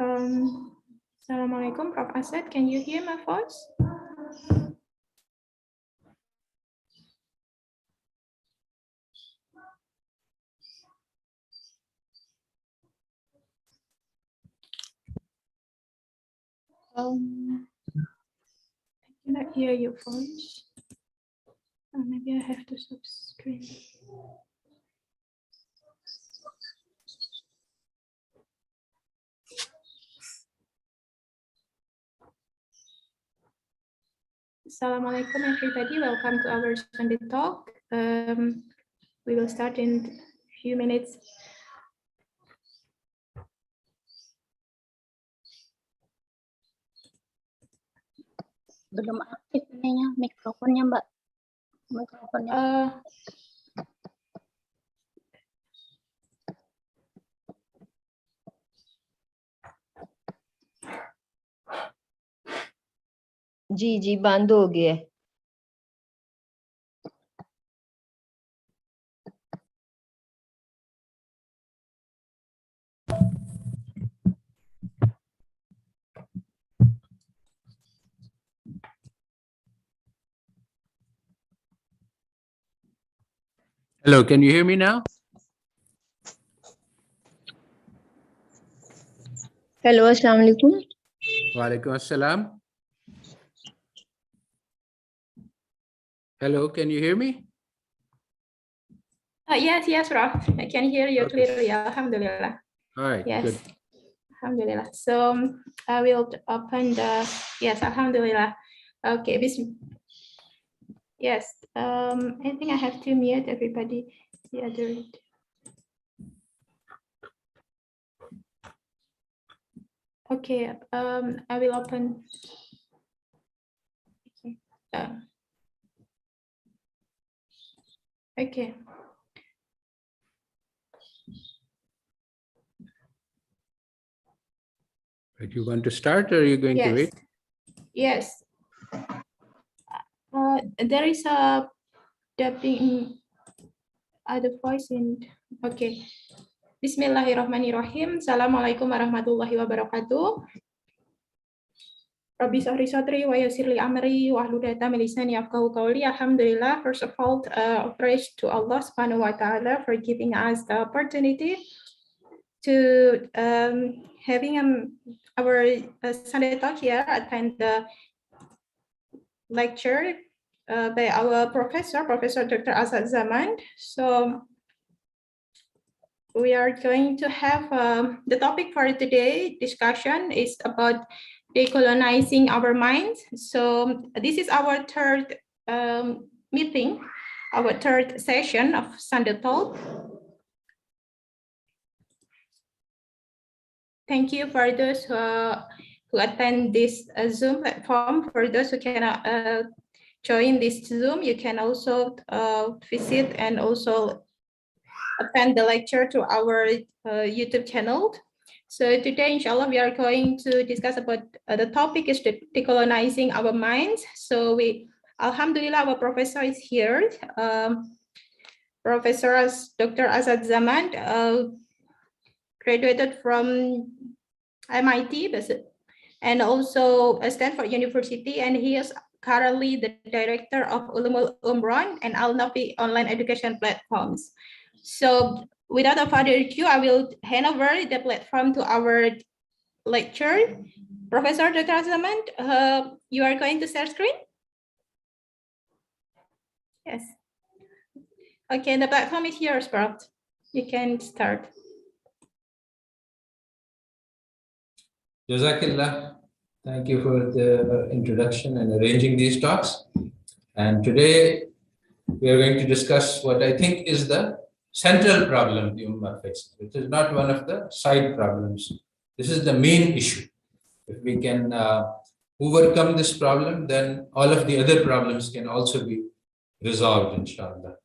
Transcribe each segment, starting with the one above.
Assalamualaikum, Prof. Asad. Can you hear my voice? I cannot hear your voice. Maybe I have to stop screen. Assalamualaikum, everybody. Welcome to our Sunday talk. We will start in a few minutes. Belum aktif ininya mikrofonnya, Mbak. Mikrofonnya. जी बंद हो गया है। Hello, can you hear me now? Hello अस्सलाम वालेकुम। Walaikum assalam. Hello, can you hear me? Yes, Prof. I can hear you Okay. clearly. Alhamdulillah. All right, Yes. good. Alhamdulillah. So I will open the, yes, Alhamdulillah. Okay, yes, I think I have to mute everybody. The other. Okay, I will open. Okay. Okay. Right, you want to start or are you going to Yes. wait? Yes. There is a dubbing, other voice in, okay. Bismillahirrahmanirrahim. Assalamualaikum warahmatullahi wabarakatuh. Rabbi sahri sadri wa yassirli amri wa hludata min lisani yafqahu qawli. Alhamdulillah. First of all, praise to Allah subhanahu wa ta'ala for giving us the opportunity to having our Sunday talk here, attend the lecture by our Professor Dr. Asad Zaman. So we are going to have the topic for today discussion is about decolonizing our minds. So this is our third meeting, our third session of Sunday Talk. Thank you for those who attend this Zoom platform. For those who cannot join this Zoom, you can also visit and also attend the lecture to our YouTube channel. So today, inshallah, we are going to discuss about the topic is decolonizing our minds. So alhamdulillah, our professor is here. Professor Dr. Asad Zaman graduated from MIT and also Stanford University, and he is currently the director of Uloom Umran and Al-Nafi online education platforms. So without further ado, I will hand over the platform to our lecturer, Professor Dr. Zaman. You are going to share screen? Yes. Okay, the platform is yours, Prof. You can start. Jazakallah. Thank you for the introduction and arranging these talks. And today we are going to discuss what I think is the central problem the Ummah faces. It is not one of the side problems. This is the main issue. If we can overcome this problem, then all of the other problems can also be resolved, inshallah.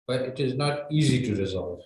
But it is not easy to resolve.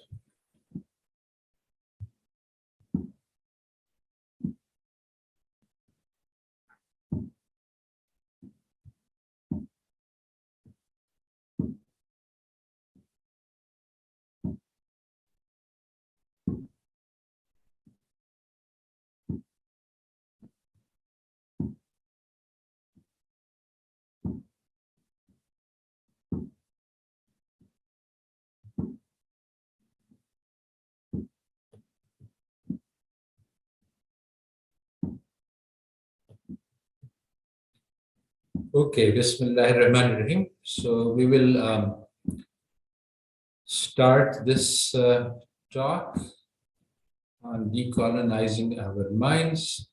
Okay, Bismillahirrahmanirrahim. So we will start this talk on decolonizing our minds.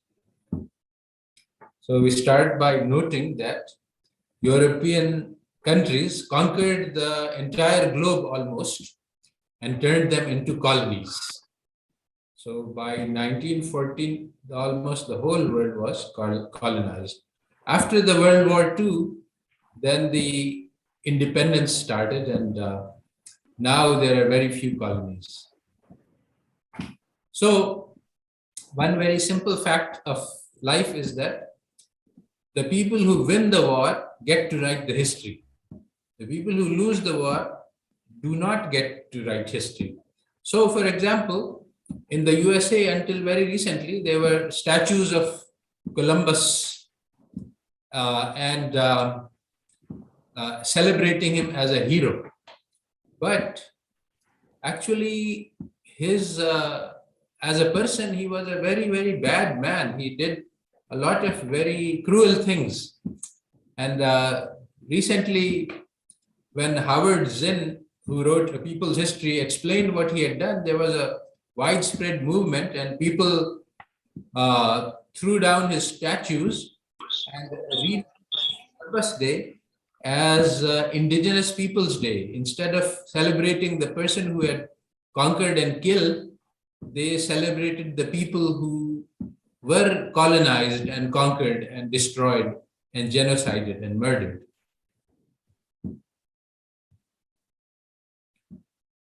So we start by noting that European countries conquered the entire globe almost and turned them into colonies. So by 1914, almost the whole world was colonized. After the World War II, then the independence started, and now there are very few colonies. So one very simple fact of life is that the people who win the war get to write the history. The people who lose the war do not get to write history. So, for example, in the USA until very recently, there were statues of Columbus and celebrating him as a hero. But actually, his as a person, he was a very, very bad man. He did a lot of very cruel things. And recently, when Howard Zinn, who wrote A People's History, explained what he had done, there was a widespread movement, and people threw down his statues and read Columbus Day as Indigenous Peoples Day. Instead of celebrating the person who had conquered and killed, they celebrated the people who were colonized and conquered and destroyed and genocided and murdered.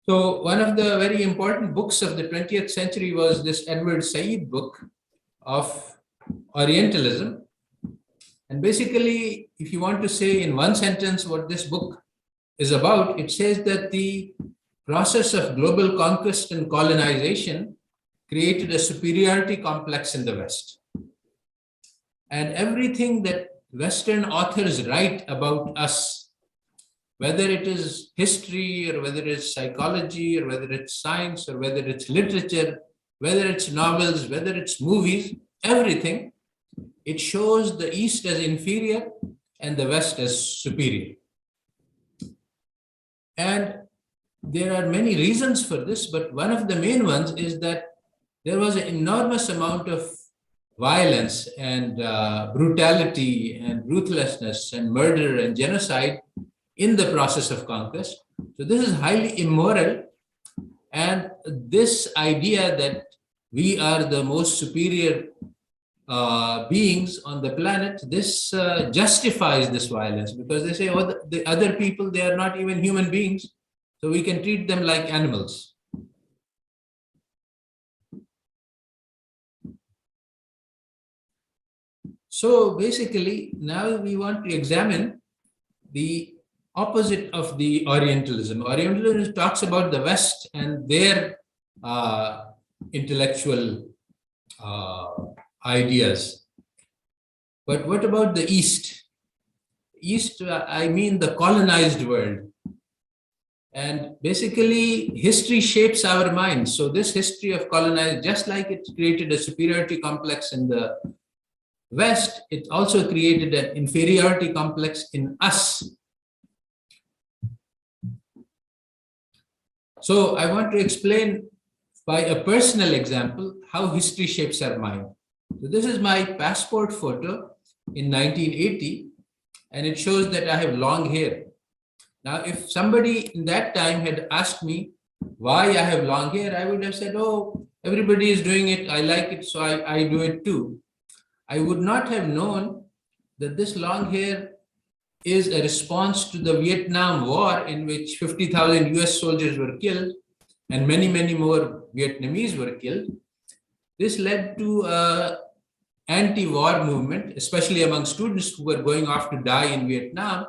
So one of the very important books of the 20th century was this Edward Saeed book of Orientalism. And basically, if you want to say in one sentence what this book is about, it says that the process of global conquest and colonization created a superiority complex in the West. And everything that Western authors write about us, whether it is history or whether it's psychology or whether it's science or whether it's literature, whether it's novels, whether it's movies, everything, it shows the East as inferior and the West as superior. And there are many reasons for this, but one of the main ones is that there was an enormous amount of violence and brutality and ruthlessness and murder and genocide in the process of conquest. So this is highly immoral. And this idea that we are the most superior beings on the planet, this justifies this violence, because they say, oh, the other people, they are not even human beings, so we can treat them like animals. So basically, now we want to examine the opposite of the Orientalism. Orientalism talks about the West and their intellectual ideas. But what about the East? East, I mean the colonized world. And basically, history shapes our minds. So this history of colonization, just like it created a superiority complex in the West, it also created an inferiority complex in us. So I want to explain by a personal example how history shapes our mind. So this is my passport photo in 1980, and it shows that I have long hair. Now, if somebody in that time had asked me why I have long hair, I would have said, oh, everybody is doing it, I like it, so I do it too. I would not have known that this long hair is a response to the Vietnam War, in which 50,000 US soldiers were killed and many, many more Vietnamese were killed. This led to an anti-war movement, especially among students who were going off to die in Vietnam.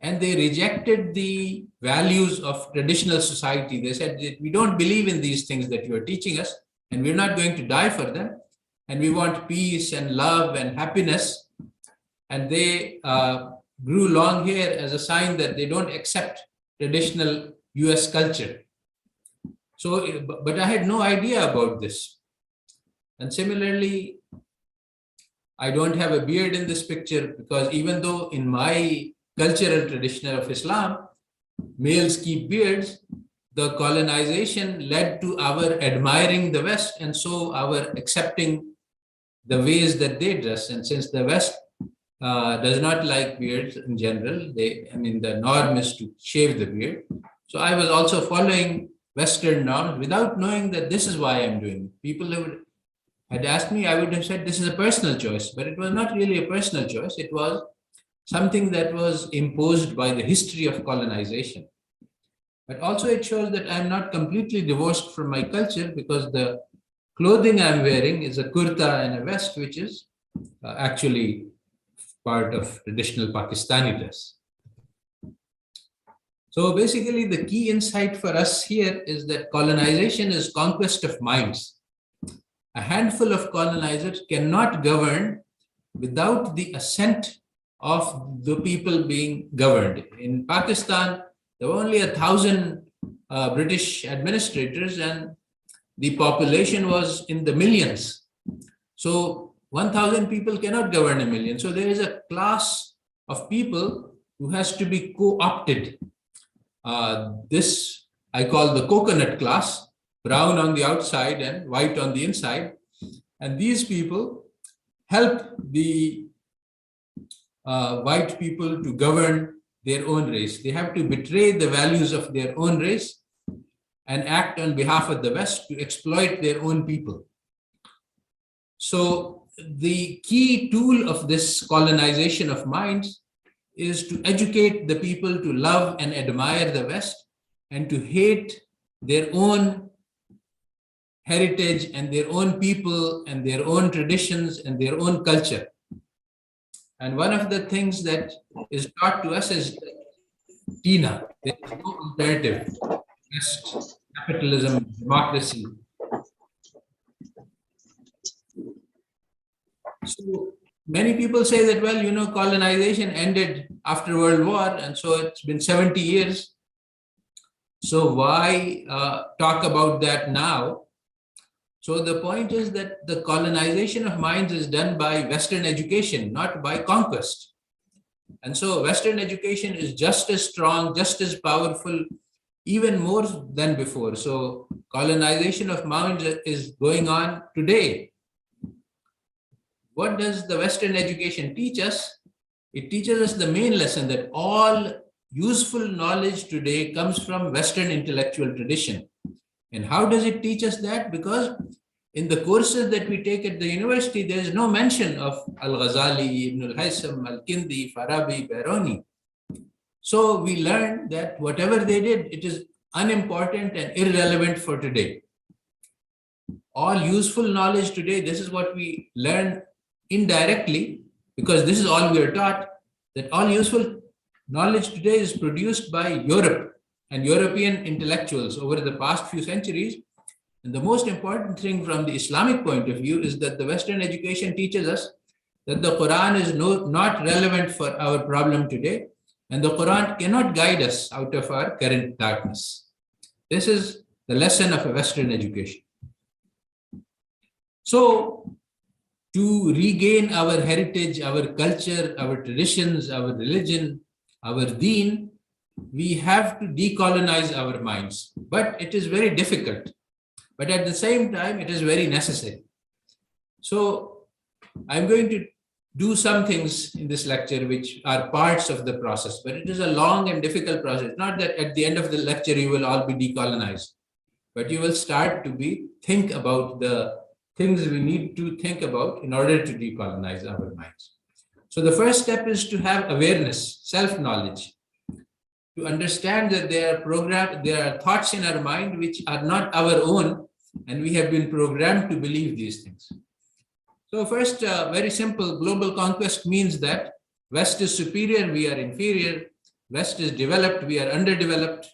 And they rejected the values of traditional society. They said, we don't believe in these things that you are teaching us, and we're not going to die for them. And we want peace and love and happiness. And they grew long hair as a sign that they don't accept traditional US culture. So, but I had no idea about this. And similarly, I don't have a beard in this picture because even though in my cultural tradition of Islam, males keep beards, the colonization led to our admiring the West and so our accepting the ways that they dress. And since the West does not like beards in general, the norm is to shave the beard. So I was also following Western norms without knowing that this is why I'm doing it. People had asked me, I would have said this is a personal choice, but it was not really a personal choice. It was something that was imposed by the history of colonization. But also it shows that I'm not completely divorced from my culture because the clothing I'm wearing is a kurta and a vest, which is actually part of traditional Pakistani dress. So basically the key insight for us here is that colonization is conquest of minds. A handful of colonizers cannot govern without the assent of the people being governed. In Pakistan, there were only 1,000 British administrators and the population was in the millions. So 1,000 people cannot govern a million. So there is a class of people who has to be co-opted. This I call the coconut class, brown on the outside and white on the inside. And these people help the white people to govern their own race. They have to betray the values of their own race and act on behalf of the West to exploit their own people. So the key tool of this colonization of minds is to educate the people to love and admire the West and to hate their own heritage and their own people and their own traditions and their own culture. And one of the things that is taught to us is Tina. There is no alternative. West, capitalism, democracy. So many people say that, well, colonization ended after World War, and so it's been 70 years. So why talk about that now? So the point is that the colonization of minds is done by Western education, not by conquest. And so Western education is just as strong, just as powerful, even more than before. So colonization of minds is going on today. What does the Western education teach us? It teaches us the main lesson that all useful knowledge today comes from Western intellectual tradition. And how does it teach us that? Because in the courses that we take at the university, there is no mention of al-Ghazali, Ibn al-Haytham, al-Kindi, Farabi, Biruni. So we learned that whatever they did, it is unimportant and irrelevant for today. All useful knowledge today, this is what we learn indirectly, because this is all we are taught, that all useful knowledge today is produced by Europe and European intellectuals over the past few centuries. And the most important thing from the Islamic point of view is that the Western education teaches us that the Quran is not relevant for our problem today, and the Quran cannot guide us out of our current darkness. This is the lesson of a Western education. So, to regain our heritage, our culture, our traditions, our religion, our deen, we have to decolonize our minds. But it is very difficult. But at the same time, it is very necessary. So I'm going to do some things in this lecture which are parts of the process, but it is a long and difficult process. Not that at the end of the lecture, you will all be decolonized, but you will start to think about the things we need to think about in order to decolonize our minds. So the first step is to have awareness, self-knowledge, to understand that there are thoughts in our mind which are not our own, and we have been programmed to believe these things. So first, very simple, global conquest means that West is superior, we are inferior. West is developed, we are underdeveloped.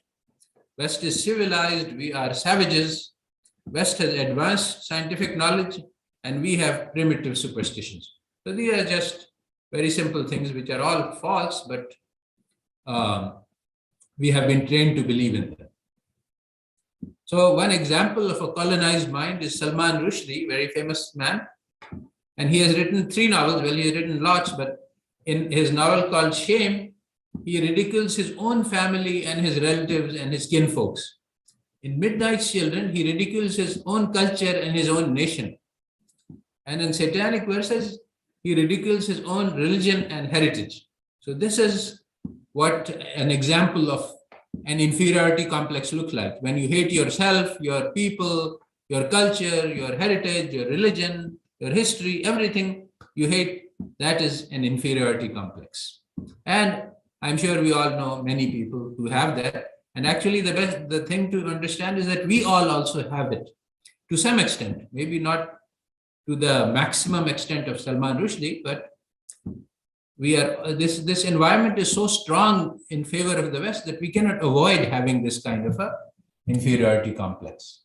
West is civilized, we are savages. West has advanced scientific knowledge, and we have primitive superstitions. So these are just very simple things which are all false, but we have been trained to believe in them. So one example of a colonized mind is Salman Rushdie, very famous man. And he has written 3 novels. Well, he has written lots, but in his novel called Shame, he ridicules his own family and his relatives and his kinfolks. In Midnight's Children, he ridicules his own culture and his own nation. And in Satanic Verses, he ridicules his own religion and heritage. So this is what an example of an inferiority complex looks like. When you hate yourself, your people, your culture, your heritage, your religion, your history, everything you hate, that is an inferiority complex. And I'm sure we all know many people who have that. And actually the thing to understand is that we all also have it to some extent, maybe not to the maximum extent of Salman Rushdie, but we are this environment is so strong in favor of the West that we cannot avoid having this kind of a inferiority complex.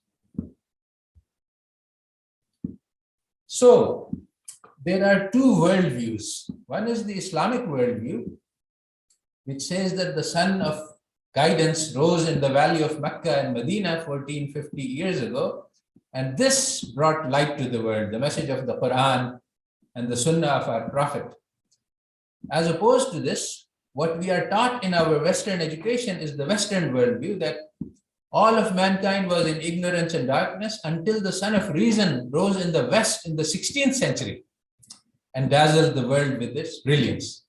So there are 2 worldviews. One is the Islamic worldview, which says that the sun of guidance rose in the valley of Mecca and Medina 1450 years ago. And this brought light to the world, the message of the Quran and the Sunnah of our Prophet. As opposed to this, what we are taught in our Western education is the Western worldview that all of mankind was in ignorance and darkness until the sun of reason rose in the West in the 16th century and dazzled the world with its brilliance.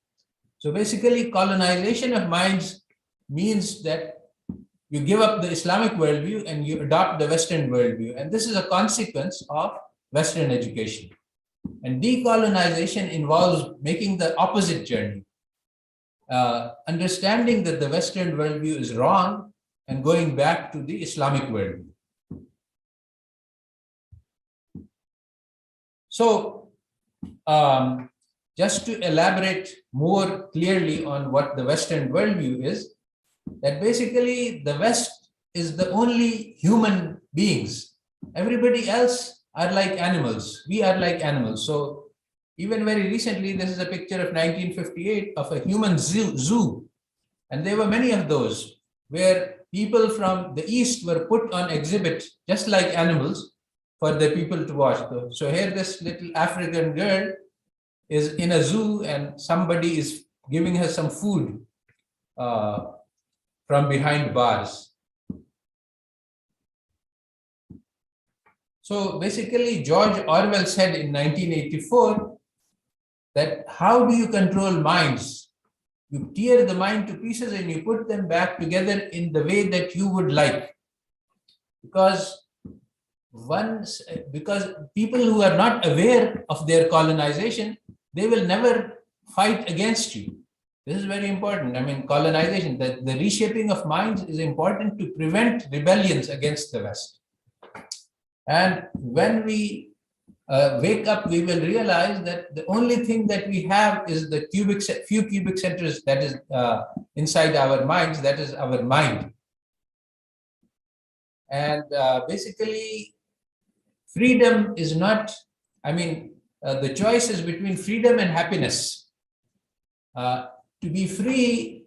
So basically, colonization of minds means that you give up the Islamic worldview and you adopt the Western worldview. And this is a consequence of Western education. And decolonization involves making the opposite journey, understanding that the Western worldview is wrong and going back to the Islamic worldview. So just to elaborate more clearly on what the Western worldview is, that basically the West is the only human beings. Everybody else are like animals. We are like animals. So even very recently, this is a picture of 1958 of a human zoo. And there were many of those where people from the East were put on exhibit just like animals for the people to watch. So here this little African girl is in a zoo and somebody is giving her some food from behind bars. So basically, George Orwell said in 1984 that how do you control minds? You tear the mind to pieces and you put them back together in the way that you would like. Because people who are not aware of their colonization, they will never fight against you. This is very important. I mean, colonization, the reshaping of minds is important to prevent rebellions against the West. And when we wake up, we will realize that the only thing that we have is the few cubic centers that is inside our minds, that is our mind. And basically, freedom is not, the choice is between freedom and happiness. To be free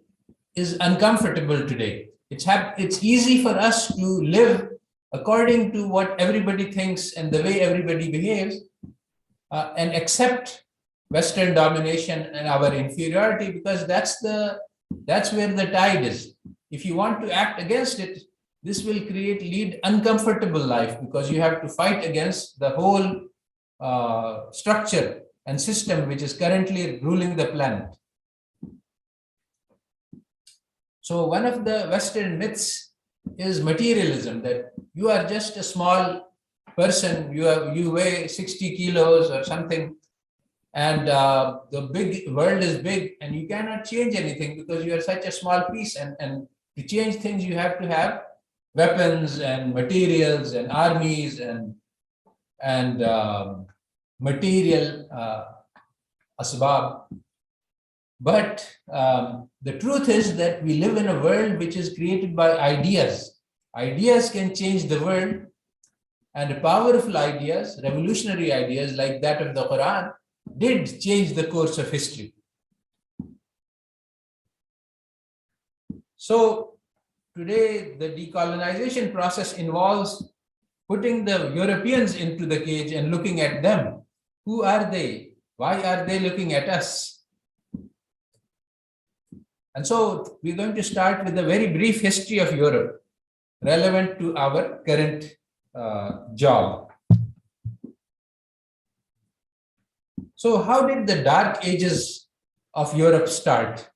is uncomfortable today. It's easy for us to live according to what everybody thinks and the way everybody behaves, and accept Western domination and our inferiority, because that's where the tide is. If you want to act against it, this will lead uncomfortable life, because you have to fight against the whole structure and system which is currently ruling the planet. So one of the Western myths is materialism, that you are just a small person, you weigh 60 kilos or something, and the big world is big and you cannot change anything because you are such a small piece, and to change things you have to have weapons and materials and armies and material asbab. But the truth is that we live in a world which is created by ideas. Ideas can change the world, and powerful ideas, revolutionary ideas like that of the Quran, did change the course of history. So today, the decolonization process involves putting the Europeans into the cage and looking at them Who are they? Why are they looking at us? And so we're going to start with a very brief history of Europe relevant to our current job. So how did the Dark Ages of Europe start?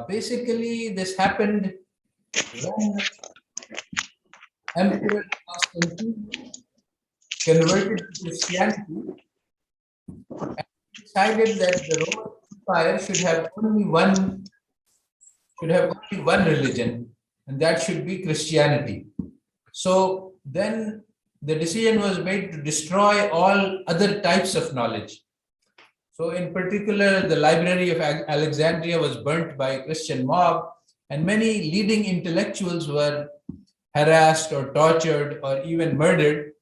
Basically, this happened when Emperor Constantine converted to Christianity and decided that the Roman Empire should have only one religion, and that should be Christianity. So then the decision was made to destroy all other types of knowledge. So in particular, the Library of Alexandria was burnt by a Christian mob, and many leading intellectuals were harassed or tortured or even murdered.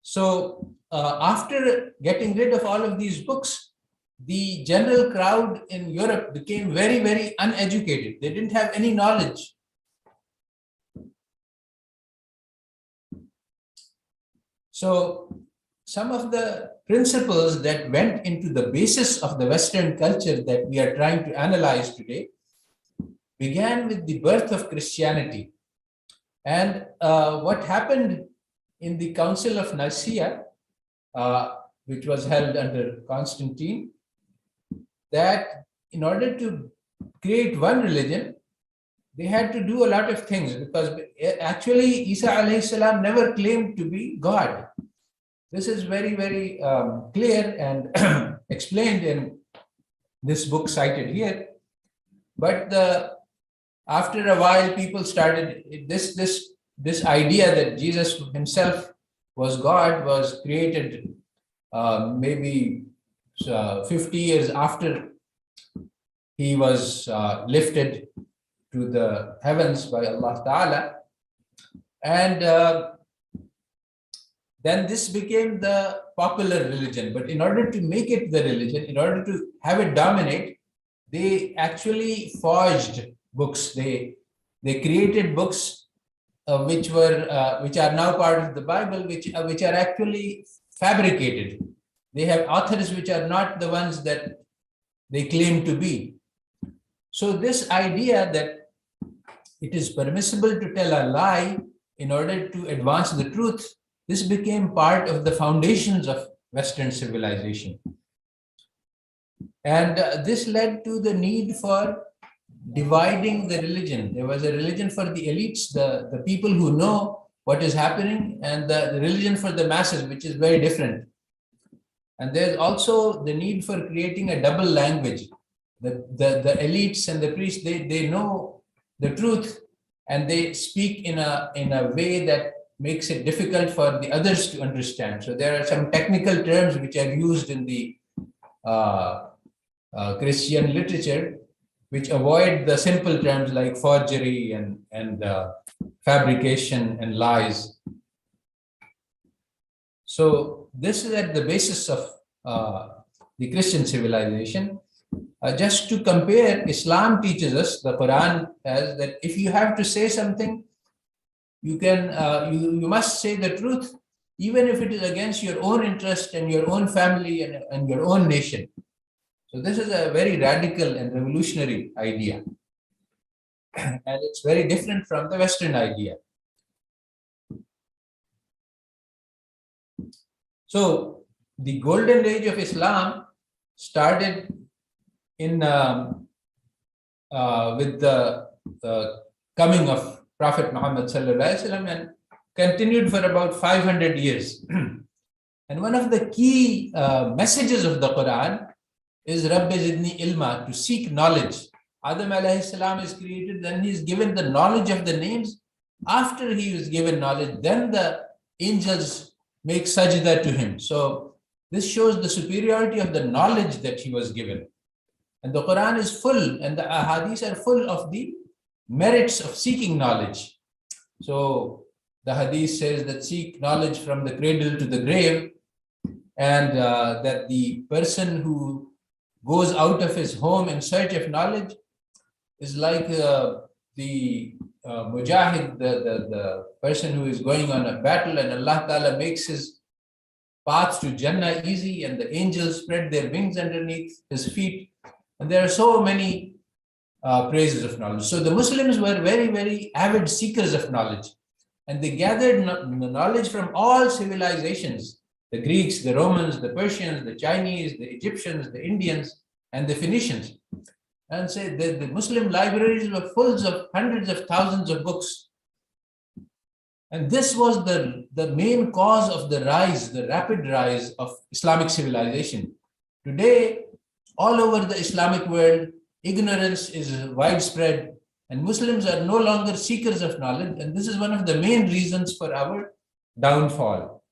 So after getting rid of all of these books, the general crowd in Europe became very, very uneducated. They didn't have any knowledge. So some of the principles that went into the basis of the Western culture that we are trying to analyze today began with the birth of Christianity. And what happened in the Council of Nicaea, which was held under Constantine, that in order to create one religion, they had to do a lot of things, because actually Isa alayhi salam never claimed to be God. This is very, very clear and explained in this book cited here. But after a while, people started this idea that Jesus himself was God was created maybe 50 years after he was lifted to the heavens by Allah Ta'ala. And then this became the popular religion. But in order to make it the religion, in order to have it dominate, they actually forged books. They created books which are now part of the Bible, which are actually fabricated. They have authors which are not the ones that they claim to be. So this idea that it is permissible to tell a lie in order to advance the truth, this became part of the foundations of Western civilization. And this led to the need for dividing the religion. There was a religion for the elites, the people who know what is happening, and the religion for the masses, which is very different. And there's also the need for creating a double language. The elites and the priests, they know the truth, and they speak in a way that makes it difficult for the others to understand. So there are some technical terms which are used in the Christian literature, which avoid the simple terms like forgery and fabrication and lies. So this is at the basis of the Christian civilization. Just to compare, Islam teaches us, the Quran says that if you have to say something, you must say the truth, even if it is against your own interest and your own family and your own nation. So this is a very radical and revolutionary idea. And it's very different from the Western idea. So the golden age of Islam started with the coming of Prophet Muhammad ﷺ and continued for about 500 years. And one of the key messages of the Quran is Rabbi Zidni Ilma, to seek knowledge. Adam alayhi salam is created, then he is given the knowledge of the names. After he was given knowledge, then the angels make sajda to him. So this shows the superiority of the knowledge that he was given. And the Quran is full, and the ahadith are full of the merits of seeking knowledge. So the hadith says that seek knowledge from the cradle to the grave, and that the person who goes out of his home in search of knowledge is like the mujahid, the person who is going on a battle, and Allah Ta'ala makes his path to Jannah easy, and the angels spread their wings underneath his feet. And there are so many praises of knowledge. So the Muslims were very, very avid seekers of knowledge. And they gathered knowledge from all civilizations, the Greeks, the Romans, the Persians, the Chinese, the Egyptians, the Indians, and the Phoenicians. And say the Muslim libraries were full of hundreds of thousands of books. And this was the main cause of the rise, the rapid rise of Islamic civilization. Today, all over the Islamic world, ignorance is widespread, and Muslims are no longer seekers of knowledge. And this is one of the main reasons for our downfall.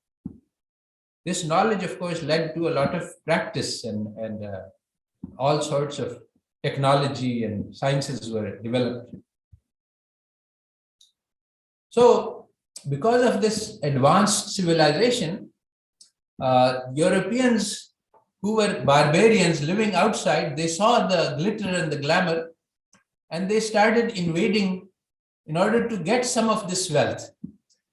This knowledge, of course, led to a lot of practice, and all sorts of technology and sciences were developed. So, because of this advanced civilization, Europeans who were barbarians living outside, they saw the glitter and the glamour, and they started invading in order to get some of this wealth.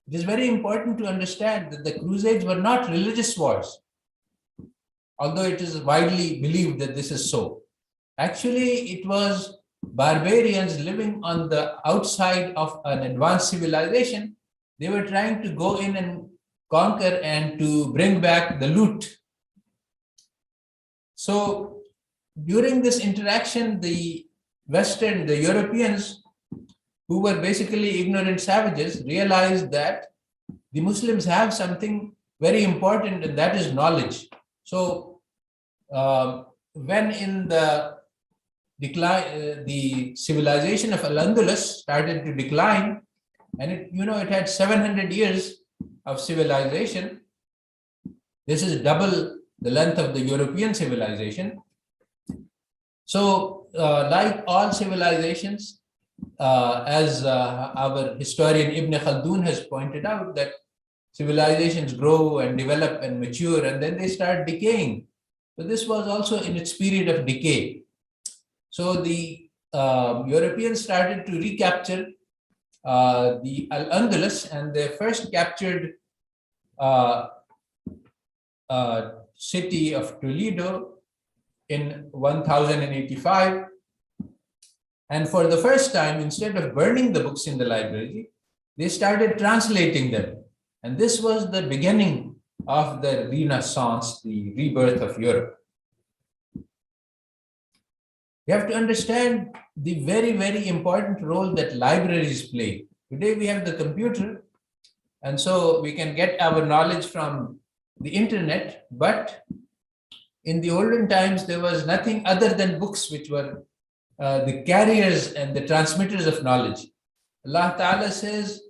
It is very important to understand that the Crusades were not religious wars, although it is widely believed that this is so. Actually, it was barbarians living on the outside of an advanced civilization. They were trying to go in and conquer and to bring back the loot. So during this interaction, the Europeans, who were basically ignorant savages, realized that the Muslims have something very important, and that is knowledge. So when in the decline, the civilization of Al-Andalus started to decline, and it had 700 years of civilization. This is double the length of the European civilization. So like all civilizations, as our historian Ibn Khaldun has pointed out, that civilizations grow and develop and mature, and then they start decaying. So this was also in its period of decay. So the Europeans started to recapture the Al-Andalus, and they first captured city of Toledo in 1085. And for the first time, instead of burning the books in the library, they started translating them. And this was the beginning of the Renaissance, the rebirth of Europe. You have to understand the very, very important role that libraries play. Today we have the computer, and so we can get our knowledge from the internet, but in the olden times, there was nothing other than books, which were the carriers and the transmitters of knowledge. Allah Ta'ala says,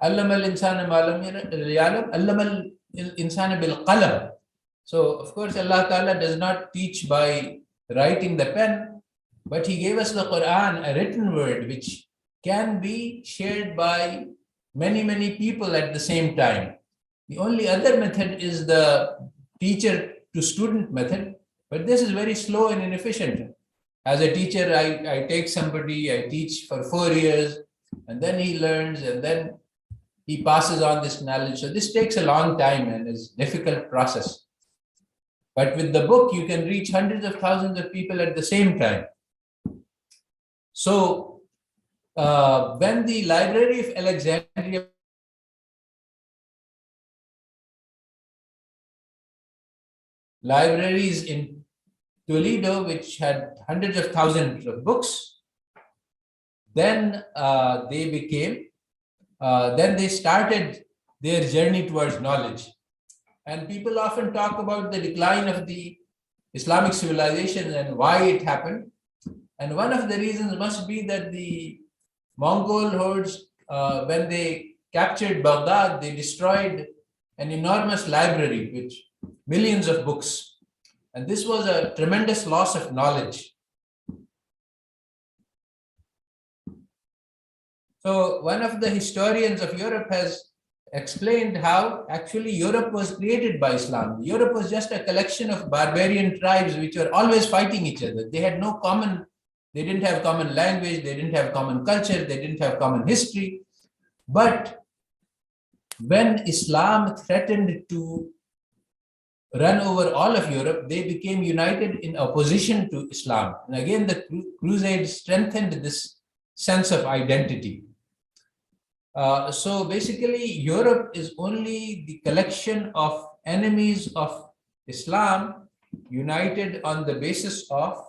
"Allama al-insana ma lam ya'lam, allama al-insana bil qalam." So, of course, Allah Ta'ala does not teach by writing the pen, but He gave us the Quran, a written word, which can be shared by many, many people at the same time. The only other method is the teacher to student method, but this is very slow and inefficient. As a teacher, I take somebody, I teach for 4 years, and then he learns, and then he passes on this knowledge. So this takes a long time and is a difficult process. But with the book, you can reach hundreds of thousands of people at the same time. So when the Library of Alexandria libraries in Toledo, which had hundreds of thousands of books, then they started their journey towards knowledge. And people often talk about the decline of the Islamic civilization and why it happened. And one of the reasons must be that the Mongol hordes, when they captured Baghdad, they destroyed an enormous library with millions of books. And this was a tremendous loss of knowledge. So one of the historians of Europe has explained how actually Europe was created by Islam. Europe was just a collection of barbarian tribes which were always fighting each other. They they didn't have common language, they didn't have common culture, they didn't have common history. But when Islam threatened to run over all of Europe, they became united in opposition to Islam. And again, the Crusades strengthened this sense of identity. So basically, Europe is only the collection of enemies of Islam united on the basis of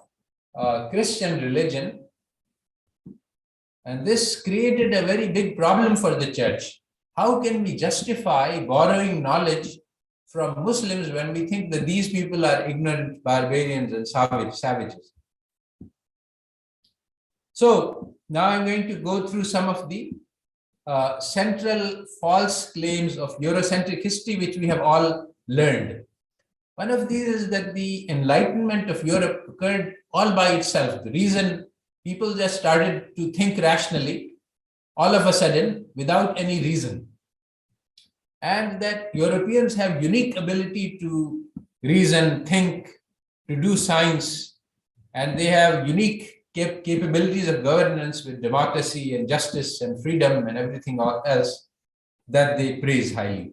Christian religion. And this created a very big problem for the church. How can we justify borrowing knowledge from Muslims when we think that these people are ignorant barbarians and savages? So now I'm going to go through some of the central false claims of Eurocentric history, which we have all learned. One of these is that the enlightenment of Europe occurred all by itself. The reason people just started to think rationally all of a sudden without any reason. And that Europeans have unique ability to reason, think, to do science, and they have unique capabilities of governance with democracy and justice and freedom and everything else that they praise highly.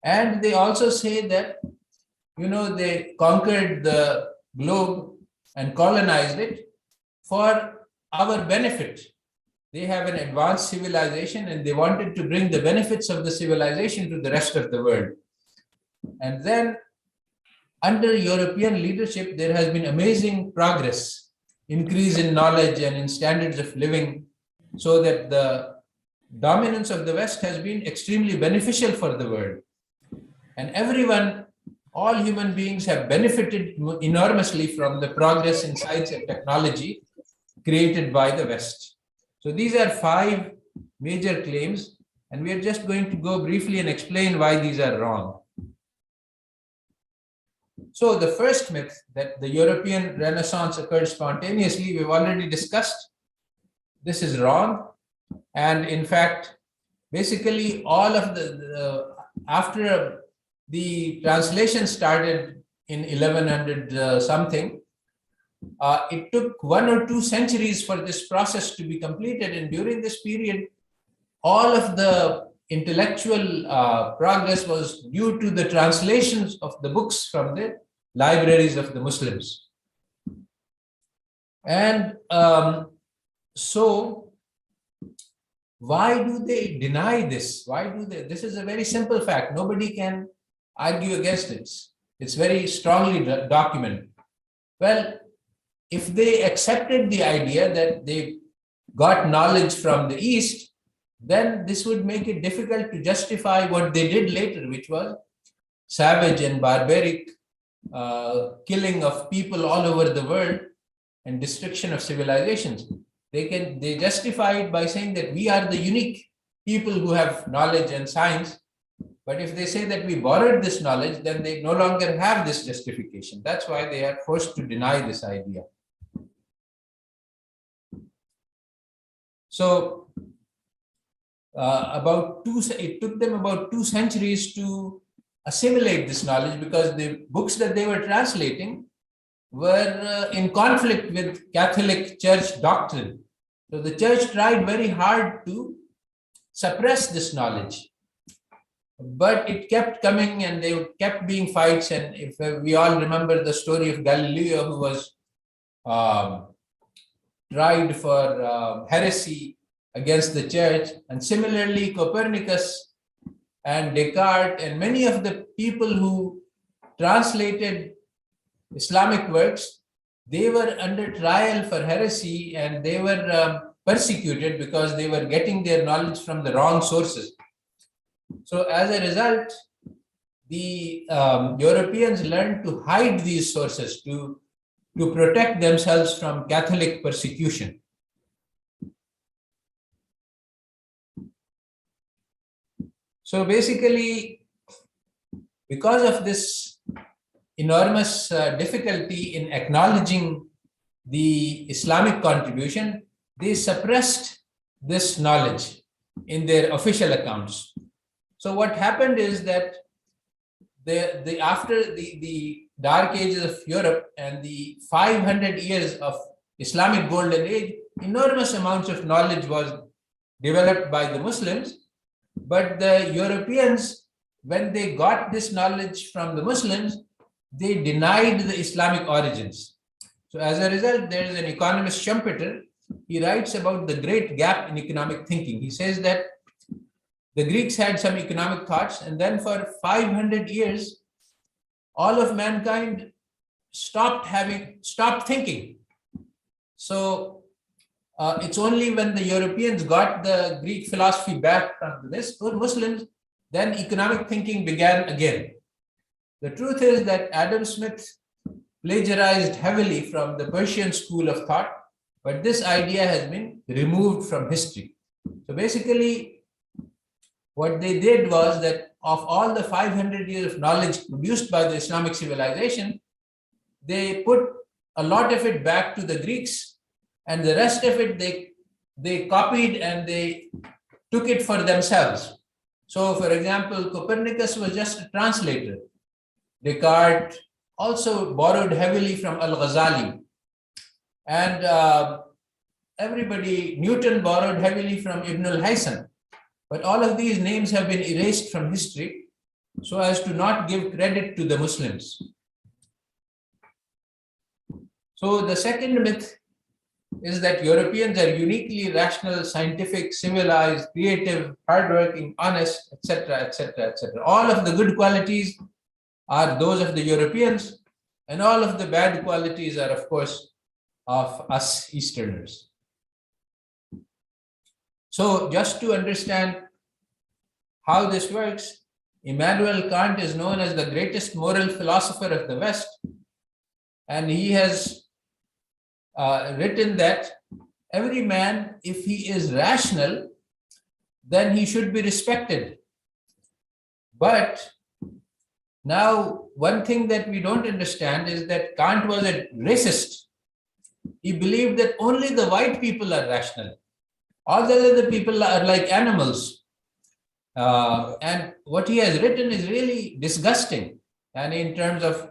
And they also say that, they conquered the globe and colonized it for our benefit. They have an advanced civilization and they wanted to bring the benefits of the civilization to the rest of the world. And then under European leadership, there has been amazing progress, increase in knowledge and in standards of living, so that the dominance of the West has been extremely beneficial for the world. And everyone, all human beings have benefited enormously from the progress in science and technology created by the West. So these are 5 major claims, and we are just going to go briefly and explain why these are wrong. So the first myth, that the European Renaissance occurred spontaneously, we've already discussed. This is wrong. And in fact, basically all of after the translation started in 1100 something, it took 1 or 2 centuries for this process to be completed. And during this period, all of the intellectual progress was due to the translations of the books from the libraries of the Muslims. And so why do they deny this? Why do they? This is a very simple fact. Nobody can argue against it. It's very strongly documented. Well, if they accepted the idea that they got knowledge from the East, then this would make it difficult to justify what they did later, which was savage and barbaric killing of people all over the world and destruction of civilizations. They justify it by saying that we are the unique people who have knowledge and science. But if they say that we borrowed this knowledge, then they no longer have this justification. That's why they are forced to deny this idea. So it took them about 2 centuries to assimilate this knowledge, because the books that they were translating were in conflict with Catholic Church doctrine. So the church tried very hard to suppress this knowledge. But it kept coming and there kept being fights. And if we all remember the story of Galileo, who was tried for heresy against the church. And similarly, Copernicus and Descartes and many of the people who translated Islamic works, they were under trial for heresy and they were persecuted because they were getting their knowledge from the wrong sources. So as a result, the Europeans learned to hide these sources to protect themselves from Catholic persecution. So basically, because of this enormous difficulty in acknowledging the Islamic contribution, they suppressed this knowledge in their official accounts. So what happened is that after the Dark Ages of Europe and the 500 years of Islamic Golden Age, enormous amounts of knowledge was developed by the Muslims, but the Europeans, when they got this knowledge from the Muslims, they denied the Islamic origins. So as a result, there is an economist, Schumpeter. He writes about the great gap in economic thinking. He says that the Greeks had some economic thoughts, and then for 500 years, all of mankind stopped thinking. So it's only when the Europeans got the Greek philosophy back from the Muslims, then economic thinking began again. The truth is that Adam Smith plagiarized heavily from the Persian school of thought, but this idea has been removed from history. So basically, what they did was that of all the 500 years of knowledge produced by the Islamic civilization, they put a lot of it back to the Greeks, and the rest of it they copied and they took it for themselves. So, for example, Copernicus was just a translator. Descartes also borrowed heavily from al-Ghazali. And Newton borrowed heavily from Ibn al-Haytham. But all of these names have been erased from history so as to not give credit to the Muslims. So the second myth is that Europeans are uniquely rational, scientific, civilized, creative, hardworking, honest, etc., etc., etc. All of the good qualities are those of the Europeans, and all of the bad qualities are, of course, of us Easterners. So just to understand how this works, Immanuel Kant is known as the greatest moral philosopher of the West, and he has written that every man, if he is rational, then he should be respected. But now, one thing that we don't understand is that Kant was a racist. He believed that only the white people are rational. All the other people are like animals. And what he has written is really disgusting. And in terms of,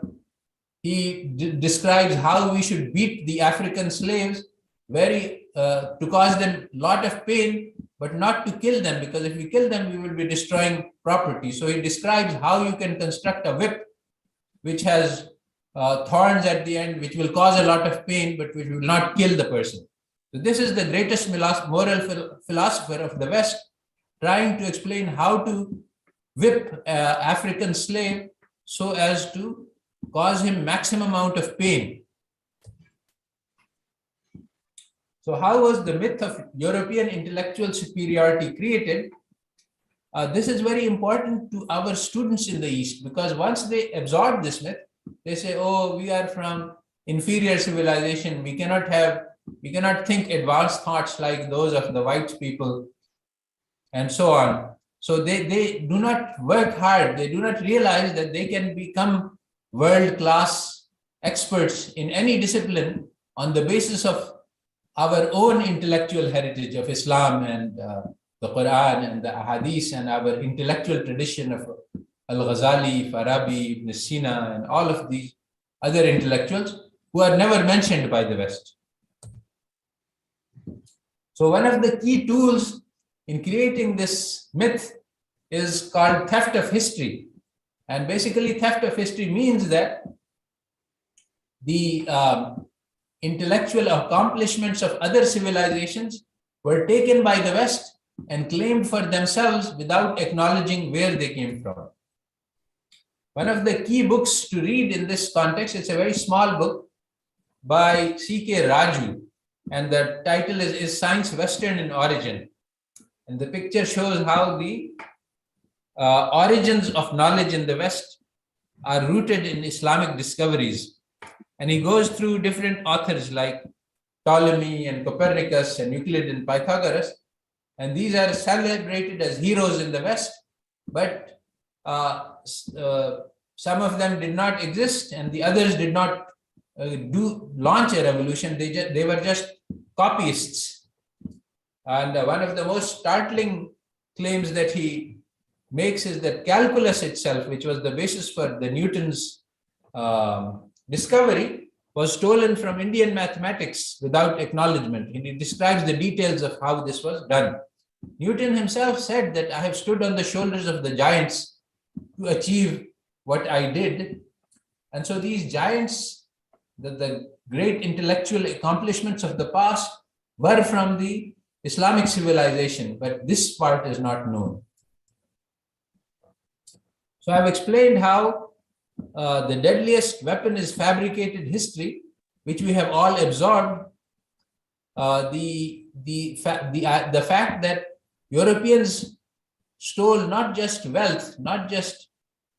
he describes how we should beat the African slaves to cause them a lot of pain, but not to kill them, because if we kill them, we will be destroying property. So he describes how you can construct a whip which has thorns at the end, which will cause a lot of pain, but which will not kill the person. So this is the greatest moral philosopher of the West, trying to explain how to whip an African slave so as to cause him maximum amount of pain. So how was the myth of European intellectual superiority created? This is very important to our students in the East, because once they absorb this myth, they say, oh, we are from inferior civilization. We cannot think advanced thoughts like those of the white people, and so on. So they do not work hard. They do not realize that they can become world-class experts in any discipline on the basis of our own intellectual heritage of Islam and the Quran and the Ahadith and our intellectual tradition of al-Ghazali, Farabi, Ibn Sina, and all of these other intellectuals who are never mentioned by the West. So one of the key tools in creating this myth is called theft of history. And basically theft of history means that the intellectual accomplishments of other civilizations were taken by the West and claimed for themselves without acknowledging where they came from. One of the key books to read in this context, it's a very small book by C.K. Raju, and the title is Science Western in Origin. And the picture shows how the origins of knowledge in the West are rooted in Islamic discoveries. And he goes through different authors like Ptolemy and Copernicus and Euclid and Pythagoras. And these are celebrated as heroes in the West, but some of them did not exist and the others did not launch a revolution. They were just copyists. And one of the most startling claims that he makes is that calculus itself, which was the basis for the Newton's discovery, was stolen from Indian mathematics without acknowledgement. And he describes the details of how this was done. Newton himself said that I have stood on the shoulders of the giants to achieve what I did. And so these giants, the great intellectual accomplishments of the past, were from the Islamic civilization, but this part is not known. So I've explained how the deadliest weapon is fabricated history, which we have all absorbed. The fact that Europeans stole not just wealth, not just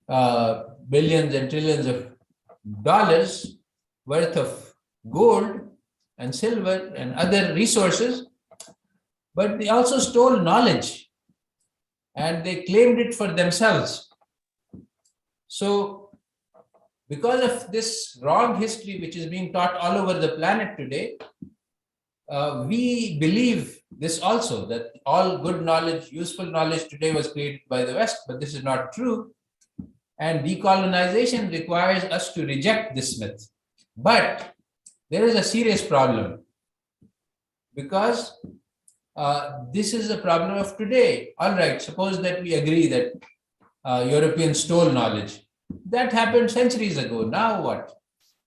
billions and trillions of dollars worth of gold and silver and other resources, but they also stole knowledge and they claimed it for themselves. So because of this wrong history which is being taught all over the planet today, we believe this also, that all good knowledge, useful knowledge today was created by the West, but this is not true. And decolonization requires us to reject this myth. But there is a serious problem, because this is a problem of today. All right, suppose that we agree that Europeans stole knowledge. That happened centuries ago. Now what?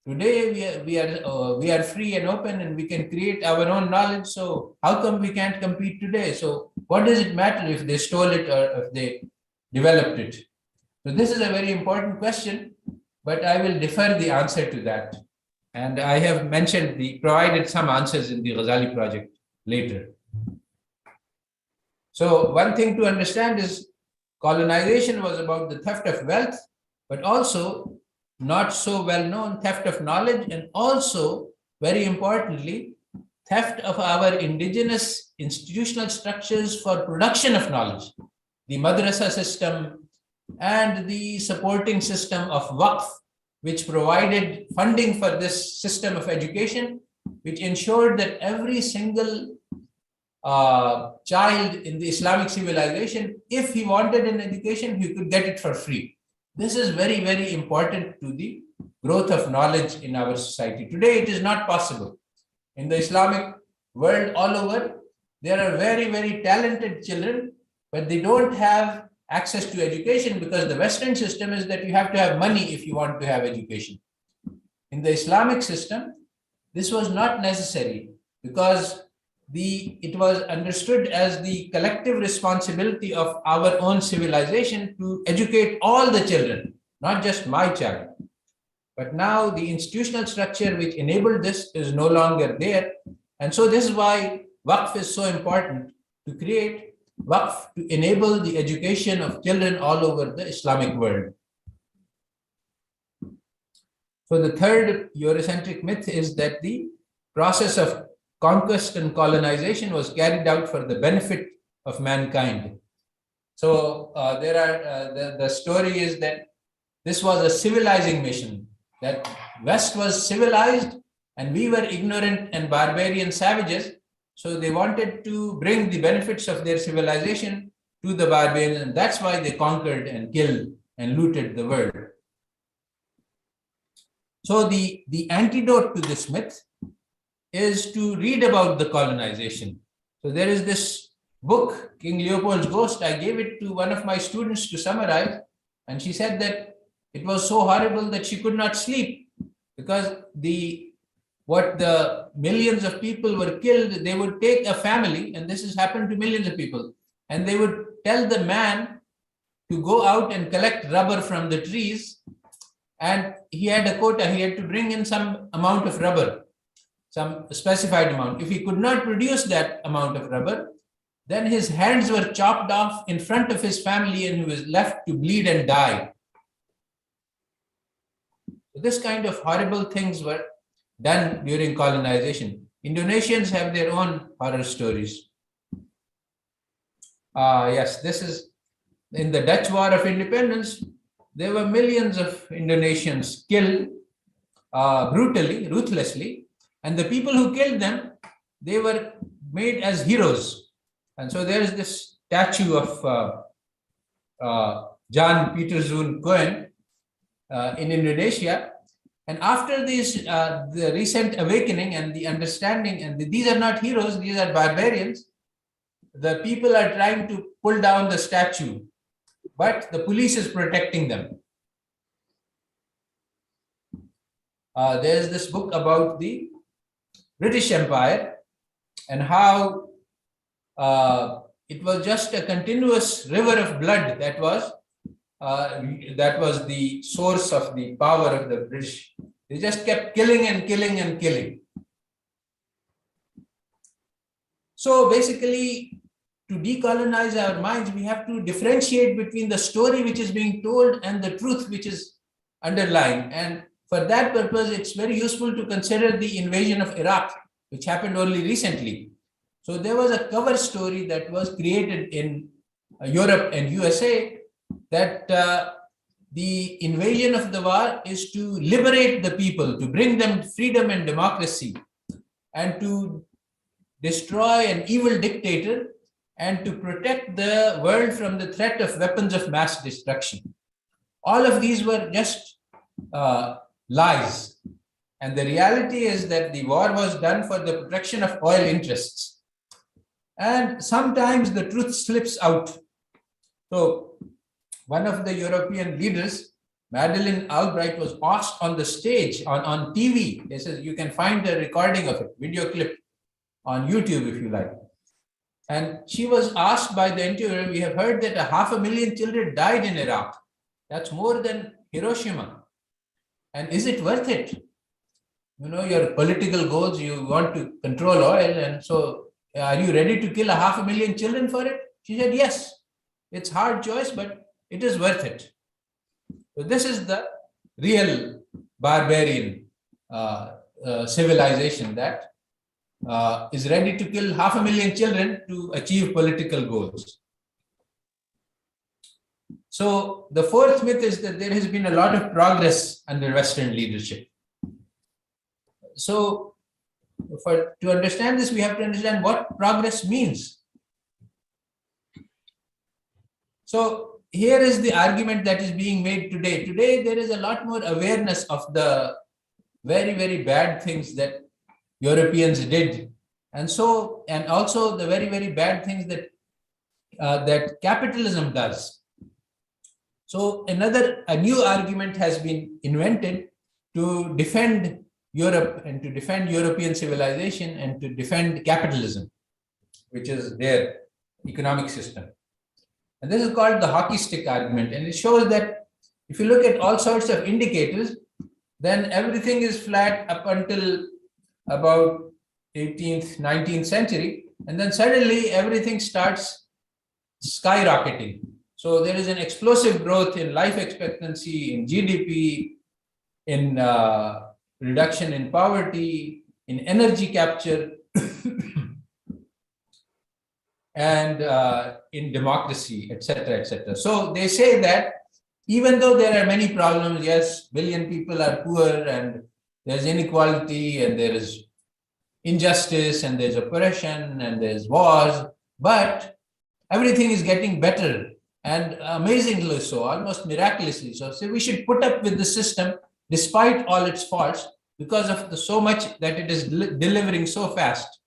Today we are free and open and we can create our own knowledge. So how come we can't compete today? So what does it matter if they stole it or if they developed it? So this is a very important question, but I will defer the answer to that. And I have provided some answers in the Ghazali Project later. So one thing to understand is colonization was about the theft of wealth, but also not so well known theft of knowledge, and also very importantly, theft of our indigenous institutional structures for production of knowledge. The madrasa system and the supporting system of waqf, which provided funding for this system of education, which ensured that every single child in the Islamic civilization, if he wanted an education, he could get it for free. This is very, very important to the growth of knowledge in our society. Today, it is not possible. In the Islamic world all over, there are very, very talented children, but they don't have access to education because the Western system is that you have to have money if you want to have education. In the Islamic system, this was not necessary because it was understood as the collective responsibility of our own civilization to educate all the children, not just my child. But now the institutional structure which enabled this is no longer there. And so this is why waqf is so important, to create waqf to enable the education of children all over the Islamic world. So the third Eurocentric myth is that the process of conquest and colonization was carried out for the benefit of mankind. So the story is that this was a civilizing mission, that West was civilized and we were ignorant and barbarian savages. So they wanted to bring the benefits of their civilization to the barbarians, and that's why they conquered and killed and looted the world. So the antidote to this myth is to read about the colonization. So there is this book, King Leopold's Ghost. I gave it to one of my students to summarize, and she said that it was so horrible that she could not sleep because what the millions of people were killed, they would take a family, and this has happened to millions of people, and they would tell the man to go out and collect rubber from the trees, and he had a quota, he had to bring in some amount of rubber, some specified amount. If he could not produce that amount of rubber, then his hands were chopped off in front of his family and he was left to bleed and die. So this kind of horrible things were done during colonization. Indonesians have their own horror stories. Yes, this is in the Dutch War of Independence. There were millions of Indonesians killed brutally, ruthlessly, and the people who killed them, they were made as heroes. And so there is this statue of Jan Pieterszoon Koen in Indonesia, And after this, the recent awakening and the understanding, and these are not heroes, these are barbarians, the people are trying to pull down the statue, but the police is protecting them. There's this book about the British Empire and how it was just a continuous river of blood that was the source of the power of the British. They just kept killing and killing and killing. So basically, to decolonize our minds, we have to differentiate between the story which is being told and the truth which is underlying. And for that purpose, it's very useful to consider the invasion of Iraq, which happened only recently. So there was a cover story that was created in Europe and USA that the invasion of the war is to liberate the people, to bring them freedom and democracy, and to destroy an evil dictator, and to protect the world from the threat of weapons of mass destruction. All of these were just lies. And the reality is that the war was done for the protection of oil interests. And sometimes the truth slips out. So one of the European leaders, Madeleine Albright, was asked on the stage, on TV. They said, you can find a recording of it, video clip on YouTube if you like. And she was asked by the interviewer, we have heard that 500,000 children died in Iraq. That's more than Hiroshima. And is it worth it? You know, your political goals, you want to control oil. And so are you ready to kill 500,000 children for it? She said, yes, it's a hard choice, but it is worth it. So this is the real barbarian civilization that is ready to kill 500,000 children to achieve political goals. So the fourth myth is that there has been a lot of progress under Western leadership. So to understand this, we have to understand what progress means. So here is the argument that is being made today. Today, there is a lot more awareness of the very, very bad things that Europeans did. And also the very, very bad things that, that capitalism does. So a new argument has been invented to defend Europe and to defend European civilization and to defend capitalism, which is their economic system. And this is called the hockey stick argument. And it shows that if you look at all sorts of indicators, then everything is flat up until about 18th, 19th century. And then suddenly everything starts skyrocketing. So there is an explosive growth in life expectancy, in GDP, in reduction in poverty, in energy capture, and in democracy, etc., etc. So they say that even though there are many problems, yes, billion people are poor and there's inequality and there is injustice and there's oppression and there's wars, but everything is getting better and amazingly so, almost miraculously so. So we should put up with the system despite all its faults because of so much that it is delivering so fast.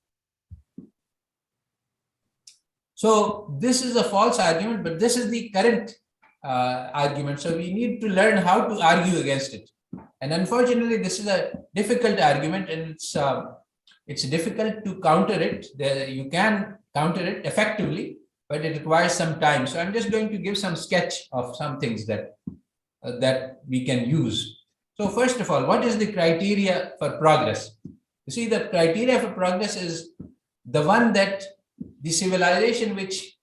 So this is a false argument, but this is the current argument. So we need to learn how to argue against it. And unfortunately, this is a difficult argument, and it's difficult to counter it. You can counter it effectively, but it requires some time. So I'm just going to give some sketch of some things that we can use. So first of all, what is the criteria for progress? You see, the criteria for progress is the one that the civilization which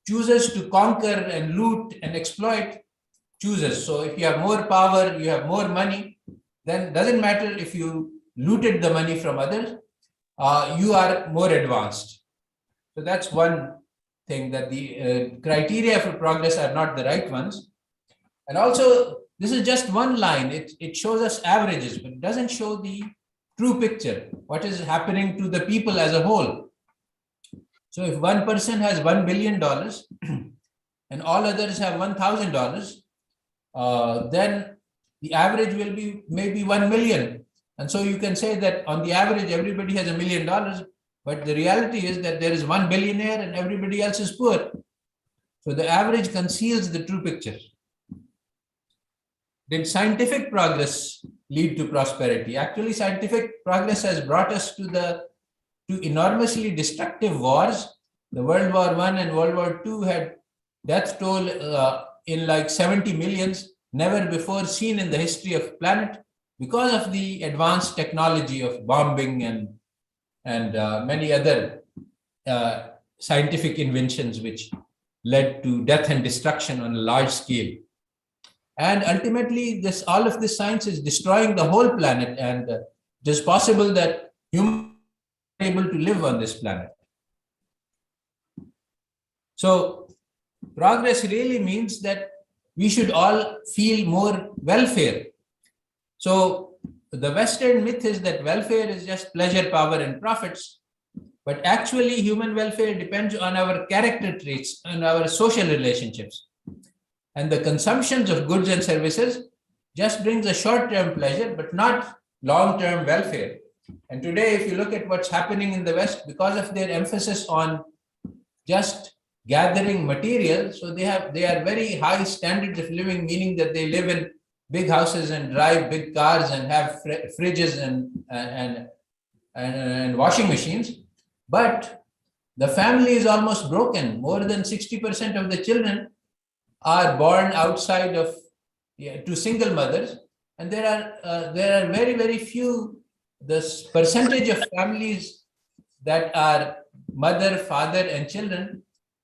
chooses to conquer and loot and exploit chooses. So if you have more power, you have more money, then it doesn't matter if you looted the money from others, you are more advanced. So that's one thing, that the criteria for progress are not the right ones. And also, this is just one line. It shows us averages, but it doesn't show the true picture, what is happening to the people as a whole. So if one person has $1 billion and all others have $1,000, then the average will be maybe 1 million. And so you can say that on the average, everybody has $1 million, but the reality is that there is 1 billionaire and everybody else is poor. So the average conceals the true picture. Did scientific progress lead to prosperity? Actually, scientific progress has brought us to enormously destructive wars. The World War I and World War II had death toll in like 70 millions, never before seen in the history of planet, because of the advanced technology of bombing and many other scientific inventions which led to death and destruction on a large scale. And ultimately, all of this science is destroying the whole planet, and it is possible that humans are able to live on this planet. So progress really means that we should all feel more welfare. So the Western myth is that welfare is just pleasure, power, and profits. But actually, human welfare depends on our character traits and our social relationships. And the consumptions of goods and services just brings a short-term pleasure, but not long-term welfare. And today, if you look at what's happening in the West, because of their emphasis on just gathering material, so they are very high standards of living, meaning that they live in big houses and drive big cars and have fridges and washing machines. But the family is almost broken. More than 60% of the children are born outside of to single mothers, and there are very, very few. This percentage of families that are mother, father, and children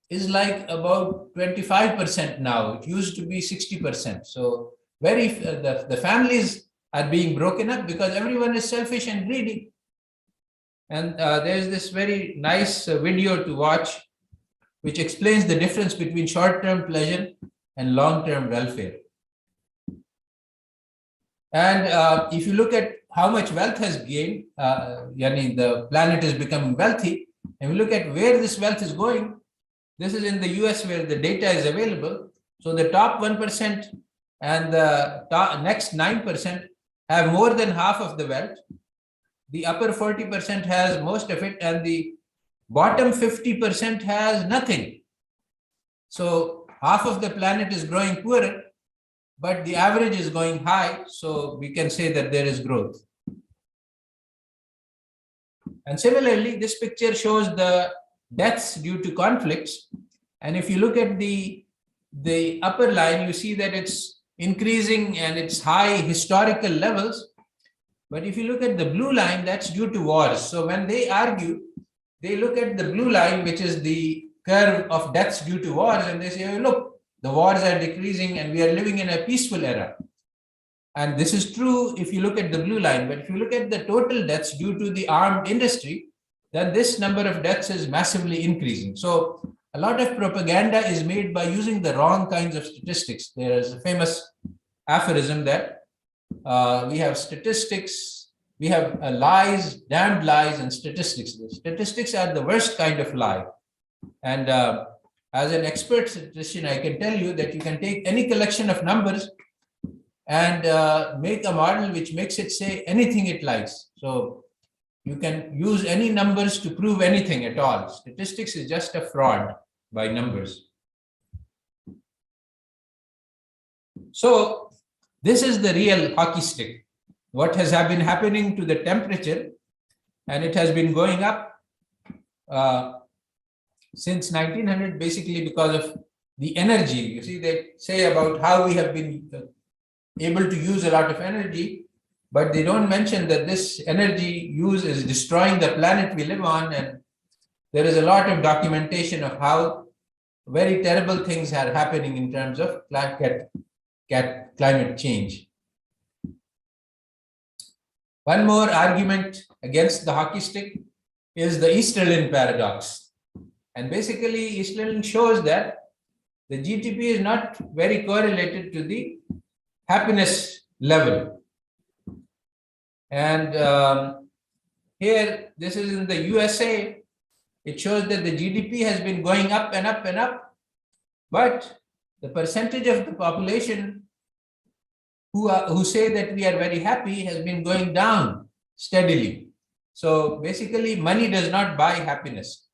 is like about 25% now. It used to be 60%. So the families are being broken up because everyone is selfish and greedy. And there's this very nice video to watch, which explains the difference between short-term pleasure and long-term welfare. And if you look at how much wealth has gained, the planet is becoming wealthy, and we look at where this wealth is going, this is in the US where the data is available. So the top 1% and the next 9% have more than half of the wealth. The upper 40% has most of it, and the bottom 50% has nothing. So half of the planet is growing poorer, but the average is going high. So we can say that there is growth. And similarly, this picture shows the deaths due to conflicts. And if you look at the upper line, you see that it's increasing and it's high historical levels. But if you look at the blue line, that's due to wars. So when they argue, they look at the blue line, which is the curve of deaths due to wars, and they say, oh, look, the wars are decreasing and we are living in a peaceful era. And this is true if you look at the blue line. But if you look at the total deaths due to the armed industry, then this number of deaths is massively increasing. So a lot of propaganda is made by using the wrong kinds of statistics. There is a famous aphorism that we have statistics, we have lies, damned lies, and statistics. The statistics are the worst kind of lie. And as an expert statistician, I can tell you that you can take any collection of numbers and make a model which makes it say anything it likes. So you can use any numbers to prove anything at all. Statistics is just a fraud by numbers. So this is the real hockey stick. What has been happening to the temperature, and it has been going up since 1900, basically because of the energy. You see, they say about how we have been able to use a lot of energy, but they don't mention that this energy use is destroying the planet we live on. And there is a lot of documentation of how very terrible things are happening in terms of climate change. One more argument against the hockey stick is the Easterlin Paradox. And basically, Easterlin shows that the GDP is not very correlated to the happiness level. And here, this is in the USA. It shows that the GDP has been going up and up and up, but the percentage of the population who say that we are very happy has been going down steadily. So basically, money does not buy happiness.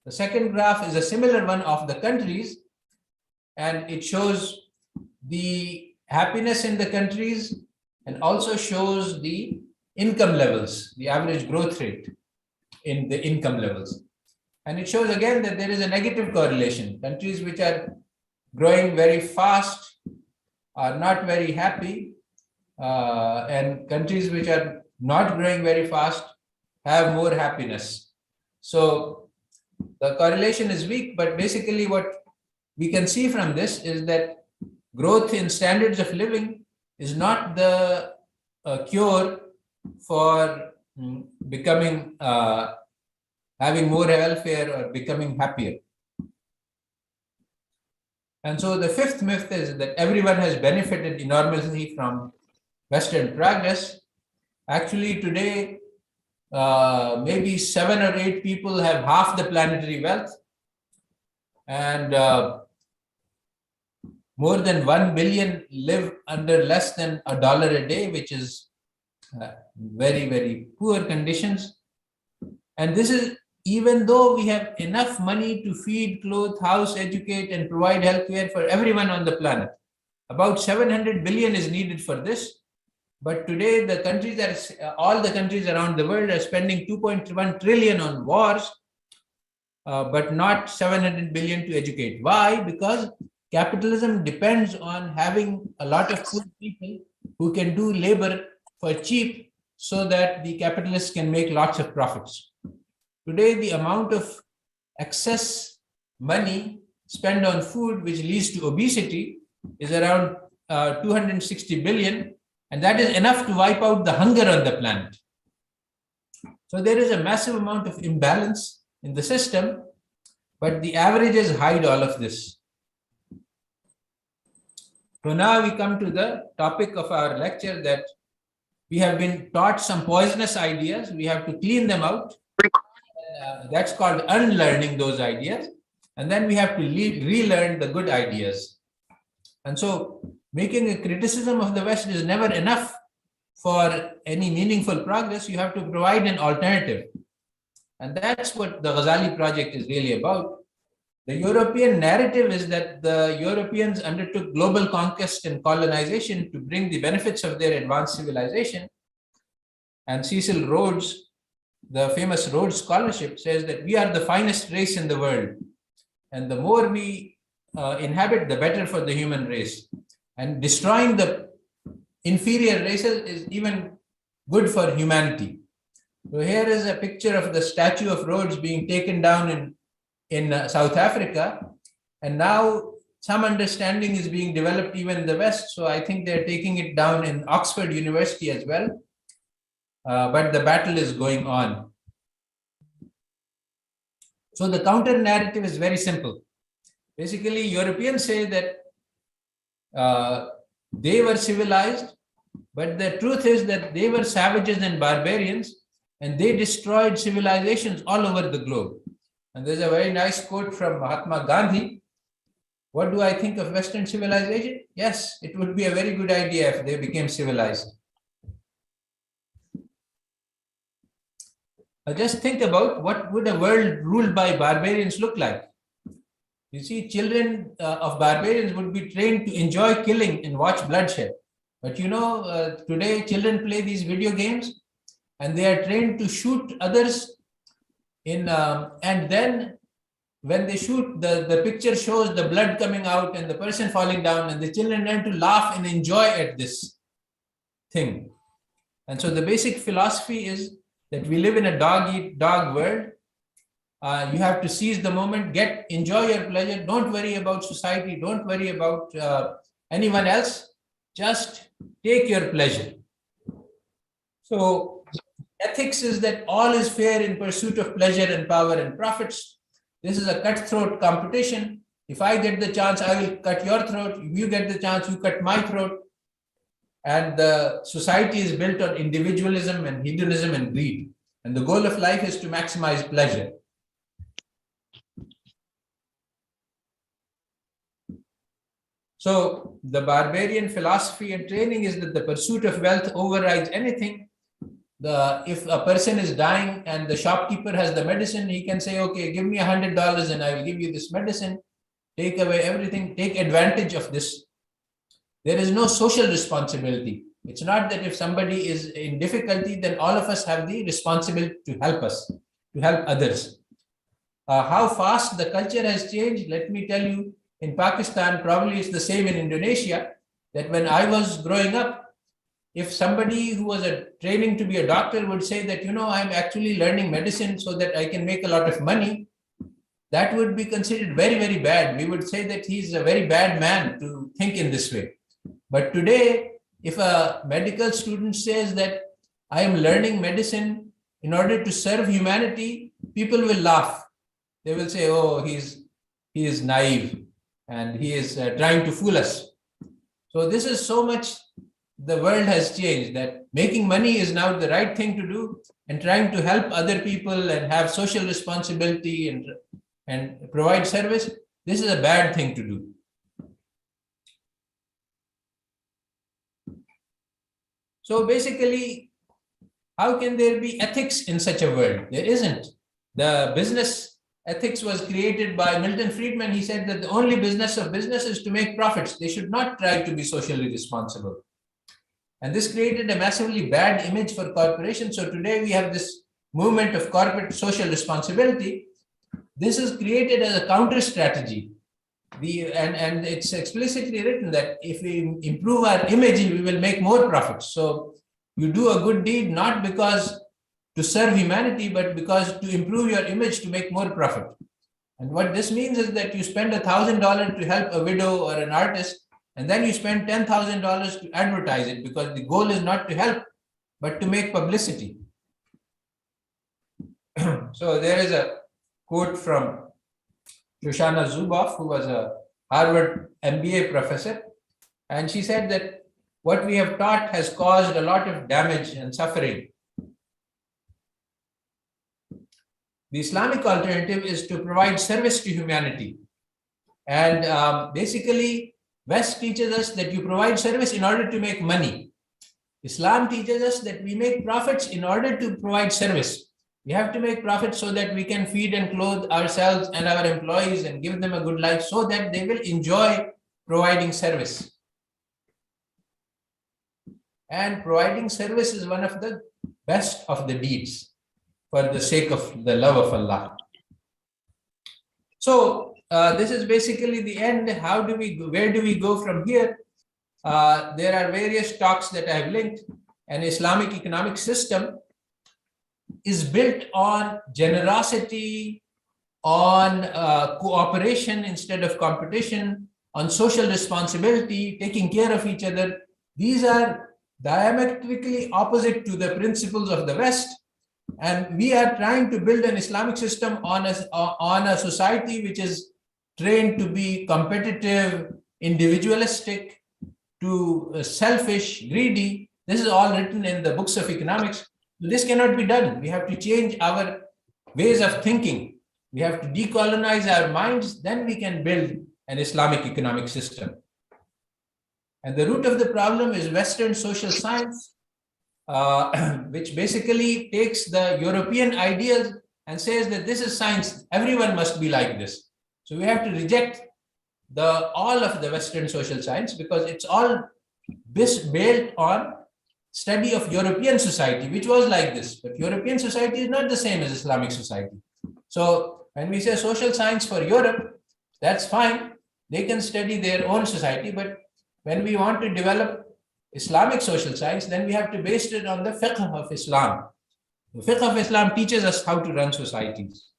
The second graph is a similar one of the countries, and it shows the happiness in the countries and also shows the income levels, the average growth rate in the income levels. And it shows again that there is a negative correlation. Countries which are growing very fast are not very happy, and countries which are not growing very fast have more happiness. So the correlation is weak, but basically what we can see from this is that growth in standards of living is not the cure for becoming, having more welfare or becoming happier. And so the fifth myth is that everyone has benefited enormously from Western progress. Actually, today, maybe 7 or 8 people have half the planetary wealth, and more than 1 billion live under less than $1 a day, which is very, very poor conditions. And this is even though we have enough money to feed, clothe, house, educate, and provide healthcare for everyone on the planet. About 700 billion is needed for this. But today, the countries all the countries around the world are spending 2.1 trillion on wars, but not 700 billion to educate. Why? Because capitalism depends on having a lot of poor people who can do labor for cheap so that the capitalists can make lots of profits. Today, the amount of excess money spent on food, which leads to obesity, is around 260 billion, and that is enough to wipe out the hunger on the planet. So there is a massive amount of imbalance in the system, but the averages hide all of this. So now we come to the topic of our lecture, that we have been taught some poisonous ideas. We have to clean them out. That's called unlearning those ideas. And then we have to relearn the good ideas. And so making a criticism of the West is never enough for any meaningful progress. You have to provide an alternative. And that's what the Ghazali Project is really about. The European narrative is that the Europeans undertook global conquest and colonization to bring the benefits of their advanced civilization. And Cecil Rhodes, the famous Rhodes Scholarship, says that we are the finest race in the world. And the more we inhabit, the better for the human race. And destroying the inferior races is even good for humanity. So here is a picture of the statue of Rhodes being taken down in South Africa. And now some understanding is being developed even in the West. So I think they're taking it down in Oxford University as well. But the battle is going on. So the counter narrative is very simple. Basically, Europeans say that they were civilized, but the truth is that they were savages and barbarians, and they destroyed civilizations all over the globe. And there's a very nice quote from Mahatma Gandhi. What do I think of Western civilization? Yes, it would be a very good idea if they became civilized. Just think about what would a world ruled by barbarians look like. You see, children of barbarians would be trained to enjoy killing and watch bloodshed. But you know, today children play these video games and they are trained to shoot others and then when they shoot, the picture shows the blood coming out and the person falling down, and the children learn to laugh and enjoy at this thing. And so the basic philosophy is that we live in a dog-eat-dog world. You have to seize the moment, enjoy your pleasure. Don't worry about society. Don't worry about anyone else. Just take your pleasure. So ethics is that all is fair in pursuit of pleasure and power and profits. This is a cutthroat competition. If I get the chance, I will cut your throat. If you get the chance, you cut my throat. And the society is built on individualism and hedonism and greed. And the goal of life is to maximize pleasure. So the barbarian philosophy and training is that the pursuit of wealth overrides anything. If a person is dying and the shopkeeper has the medicine, he can say, okay, give me $100 and I will give you this medicine. Take away everything, take advantage of this. There is no social responsibility. It's not that if somebody is in difficulty, then all of us have the responsibility to help us, to help others. How fast the culture has changed, let me tell you, in Pakistan, probably it's the same in Indonesia, that when I was growing up, if somebody who was training to be a doctor would say that, I'm actually learning medicine so that I can make a lot of money, that would be considered very, very bad. We would say that he's a very bad man to think in this way. But today, if a medical student says that I am learning medicine in order to serve humanity, people will laugh. They will say, oh, he is naive and he is trying to fool us. So this is so much the world has changed, that making money is now the right thing to do, and trying to help other people and have social responsibility and provide service, this is a bad thing to do. So basically, how can there be ethics in such a world? There isn't. The business ethics was created by Milton Friedman. He said that the only business of business is to make profits. They should not try to be socially responsible. And this created a massively bad image for corporations. So today we have this movement of corporate social responsibility. This is created as a counter strategy. And it's explicitly written that if we improve our image, we will make more profits. So you do a good deed not because to serve humanity, but because to improve your image to make more profit. And what this means is that you spend $1,000 to help a widow or an artist, and then you spend $10,000 to advertise it, because the goal is not to help, but to make publicity. So there is a quote from Shoshana Zuboff, who was a Harvard MBA professor, and she said that what we have taught has caused a lot of damage and suffering. The Islamic alternative is to provide service to humanity. And basically, West teaches us that you provide service in order to make money. Islam teaches us that we make profits in order to provide service. We have to make profits so that we can feed and clothe ourselves and our employees and give them a good life so that they will enjoy providing service. And providing service is one of the best of the deeds for the sake of the love of Allah. So this is basically the end. Where do we go from here? There are various talks that I have linked. An Islamic economic system is built on generosity, on cooperation instead of competition, on social responsibility, taking care of each other. These are diametrically opposite to the principles of the West. And we are trying to build an Islamic system on a society which is trained to be competitive, individualistic, to selfish, greedy. This is all written in the books of economics. This cannot be done. We have to change our ways of thinking. We have to decolonize our minds. Then we can build an Islamic economic system. And the root of the problem is Western social science, which basically takes the European ideas and says that this is science. Everyone must be like this. So we have to reject all of the Western social science, because it's all built on study of European society, which was like this. But European society is not the same as Islamic society. So when we say social science for Europe, that's fine. They can study their own society. But when we want to develop Islamic social science, then we have to base it on the fiqh of Islam. The fiqh of Islam teaches us how to run societies.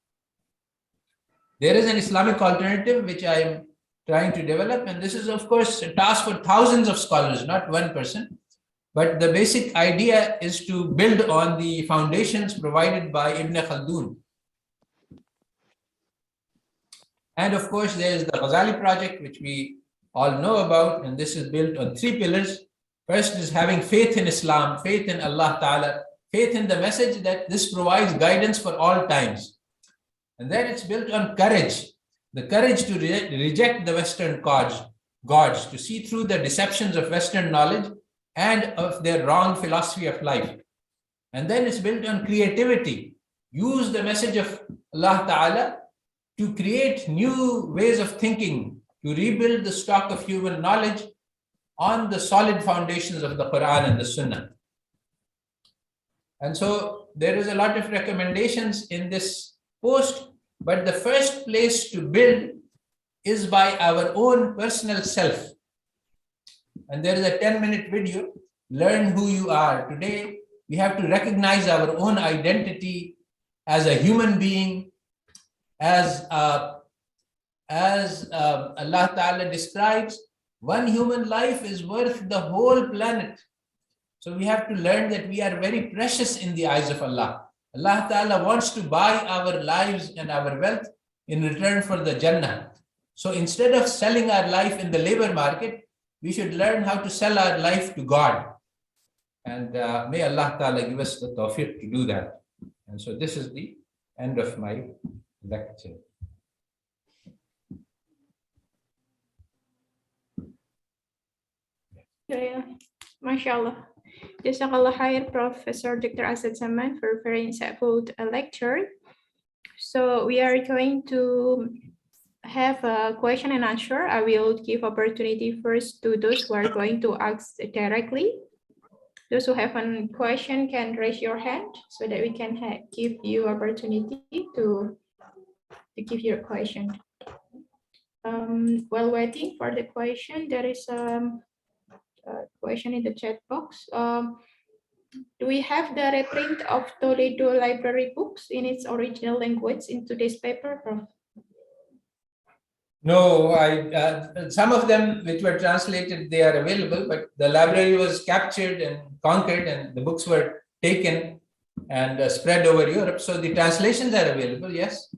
There is an Islamic alternative which I am trying to develop, and this is, of course, a task for thousands of scholars, not one person. But the basic idea is to build on the foundations provided by Ibn Khaldun. And of course, there is the Ghazali Project, which we all know about, and this is built on 3 pillars. First is having faith in Islam, faith in Allah Ta'ala, faith in the message that this provides guidance for all times. And then it's built on courage, the courage to reject the Western cause, gods, to see through the deceptions of Western knowledge and of their wrong philosophy of life. And then it's built on creativity. Use the message of Allah Ta'ala to create new ways of thinking, to rebuild the stock of human knowledge on the solid foundations of the Quran and the Sunnah. And so there is a lot of recommendations in this post, but the first place to build is by our own personal self. And there is a 10-minute video, Learn Who You Are. Today, we have to recognize our own identity as a human being, as Allah Ta'ala describes, one human life is worth the whole planet. So we have to learn that we are very precious in the eyes of Allah. Allah Ta'ala wants to buy our lives and our wealth in return for the Jannah. So instead of selling our life in the labor market, we should learn how to sell our life to God. And may Allah Ta'ala give us the tawfiq to do that. And so this is the end of my lecture. Yeah, mashallah. Jazakallah khair, Professor Dr. Asad Zaman, for a very insightful lecture. So we are going to have a question and answer. I will give opportunity first to those who are going to ask directly. Those who have a question can raise your hand so that we can give you opportunity to give your question. While waiting for the question, there is a question in the chat box. Do we have the reprint of Toledo Library books in its original language in today's paper, Prof? No, some of them which were translated, they are available, but the library was captured and conquered and the books were taken and spread over Europe. So the translations are available, yes.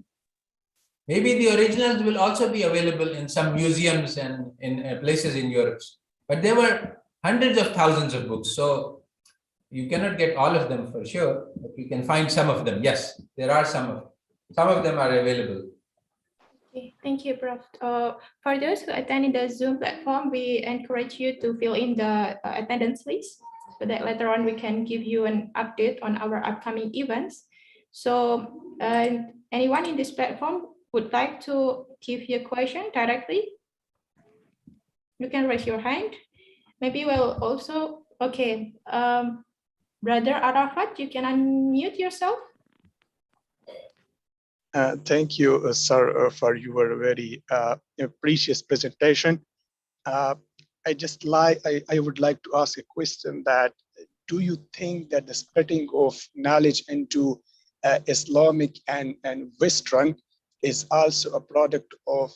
Maybe the originals will also be available in some museums and in places in Europe. But there were hundreds of thousands of books. So you cannot get all of them for sure, but you can find some of them. Yes, there are some of them are available. Okay, thank you, Prof. For those who attended the Zoom platform, we encourage you to fill in the attendance list so that later on we can give you an update on our upcoming events. So anyone in this platform would like to give you a question directly? You can raise your hand. Maybe we'll also, okay. Brother Arafat, you can unmute yourself. Thank you, sir, for your very precious presentation. I would like to ask a question that, do you think that the splitting of knowledge into Islamic and Western is also a product of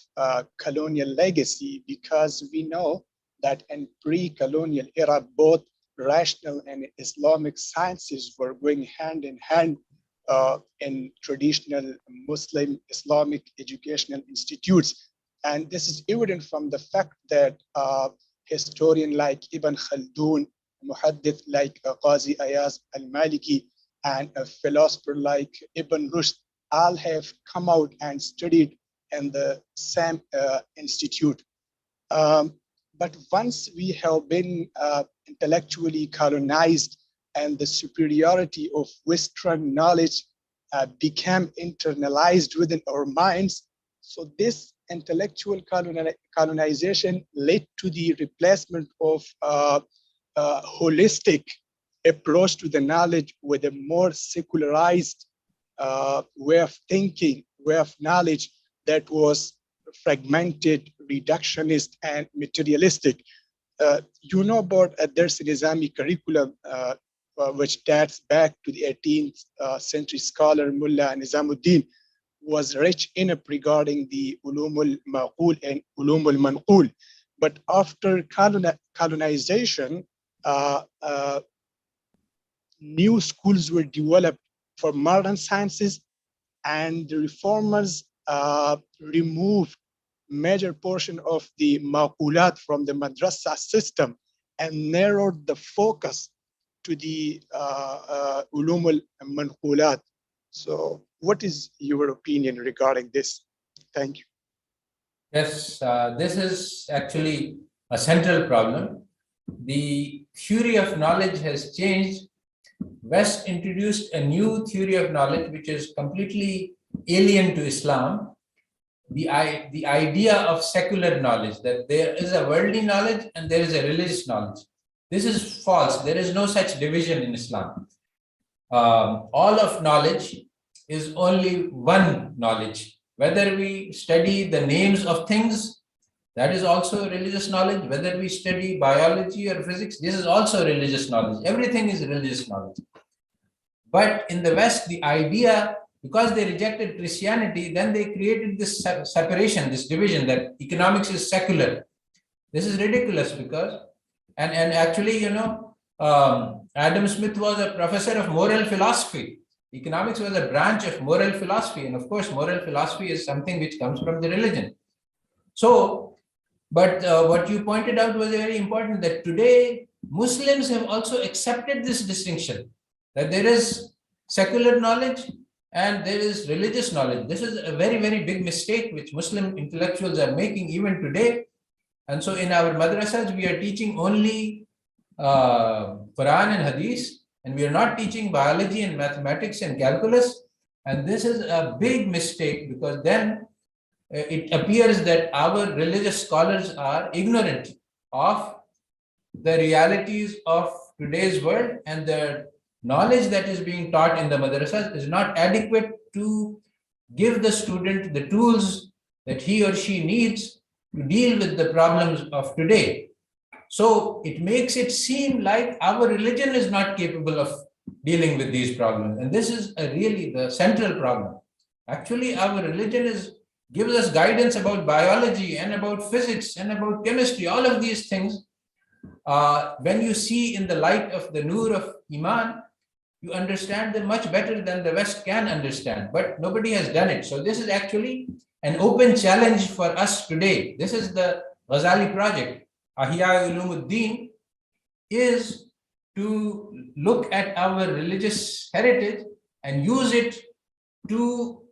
colonial legacy? Because we know that in pre-colonial era, both rational and Islamic sciences were going hand in hand in traditional Muslim Islamic educational institutes. And this is evident from the fact that historian like Ibn Khaldun, muhaddith like Qazi Ayaz al-Maliki, and a philosopher like Ibn Rushd all have come out and studied in the same institute. But once we have been intellectually colonized and the superiority of Western knowledge became internalized within our minds, so this intellectual colonization led to the replacement of holistic approach to the knowledge with a more secularized way of thinking, way of knowledge that was fragmented, reductionist, and materialistic. You know about Dars Nizami curriculum, which dates back to the 18th century scholar Mullah Nizamuddin, was rich enough regarding the Uloom al-Maqul and Uloom al-Manqul. But after colonization, new schools were developed for modern sciences, and the reformers removed major portion of the maqulat from the madrasa system and narrowed the focus to the ulum al-manqulat. So what is your opinion regarding this? Thank you. Yes, this is actually a central problem. The theory of knowledge has changed. West introduced a new theory of knowledge, which is completely alien to Islam. The idea of secular knowledge, that there is a worldly knowledge and there is a religious knowledge. This is false. There is no such division in Islam. All of knowledge is only one knowledge. Whether we study the names of things, that is also religious knowledge. Whether we study biology or physics, this is also religious knowledge. Everything is religious knowledge. But in the West, the idea, because they rejected Christianity, then they created this separation, this division, that economics is secular. This is ridiculous because, and actually, you know, Adam Smith was a professor of moral philosophy. Economics was a branch of moral philosophy. And of course, moral philosophy is something which comes from the religion. So, but what you pointed out was very important, that today Muslims have also accepted this distinction, that there is secular knowledge and there is religious knowledge. This is a very, very big mistake which Muslim intellectuals are making even today. And so in our madrasas, we are teaching only Quran and Hadith, and we are not teaching biology and mathematics and calculus. And this is a big mistake, because then it appears that our religious scholars are ignorant of the realities of today's world, and the knowledge that is being taught in the madrasas is not adequate to give the student the tools that he or she needs to deal with the problems of today. So it makes it seem like our religion is not capable of dealing with these problems. And this is really the central problem. Actually, our religion gives us guidance about biology and about physics and about chemistry, all of these things. When you see in the light of the nur of Iman, you understand them much better than the West can understand, but nobody has done it. So this is actually an open challenge for us today. This is the Ghazali Project. Ahya Ulumuddin is to look at our religious heritage and use it to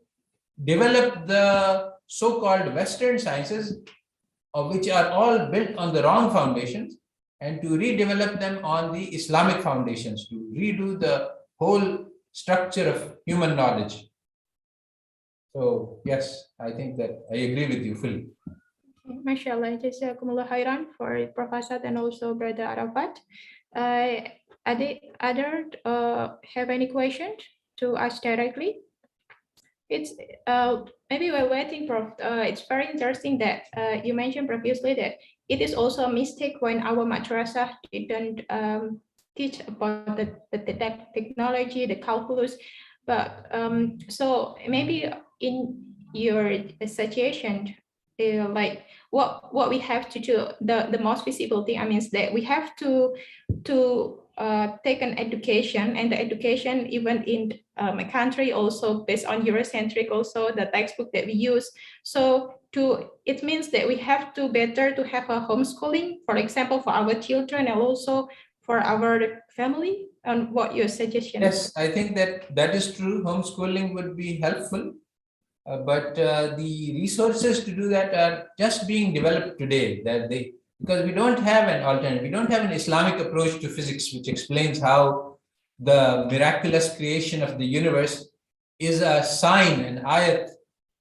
develop the so-called Western sciences, which are all built on the wrong foundations, and to redevelop them on the Islamic foundations, to redo the whole structure of human knowledge. So yes, I think that I agree with you fully. MashaAllah, Jazakumullah khairan for Prof. Asad and also Brother Arafat. Other have any questions to ask directly? It's maybe we're waiting, Prof. It's very interesting that you mentioned previously that it is also a mistake when our madrasah didn't teach about the technology, the calculus, but so maybe in your suggestion, like what we have to do, the most visible thing, I mean, is that we have to take an education, and the education even in my country also based on Eurocentric, also the textbook that we use. So it means that we have to better to have a homeschooling, for example, for our children and also for our family. And what your suggestion? Yes, I think that is true. Homeschooling would be helpful. But the resources to do that are just being developed today, because we don't have an alternative. We don't have an Islamic approach to physics, which explains how the miraculous creation of the universe is a sign, an ayat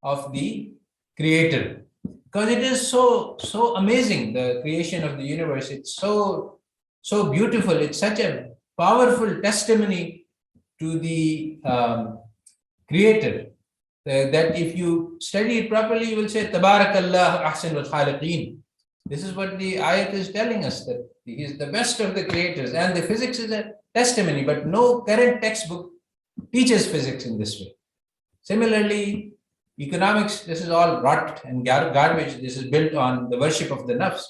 of the creator. Because it is so amazing, the creation of the universe. It's so beautiful. It's such a powerful testimony to the creator. That if you study it properly, you will say, Tabarakallah ahsanul khaliqeen. This is what the ayat is telling us, that he is the best of the creators. And the physics is a testimony, but no current textbook teaches physics in this way. Similarly, economics, this is all rot and garbage. This is built on the worship of the nafs.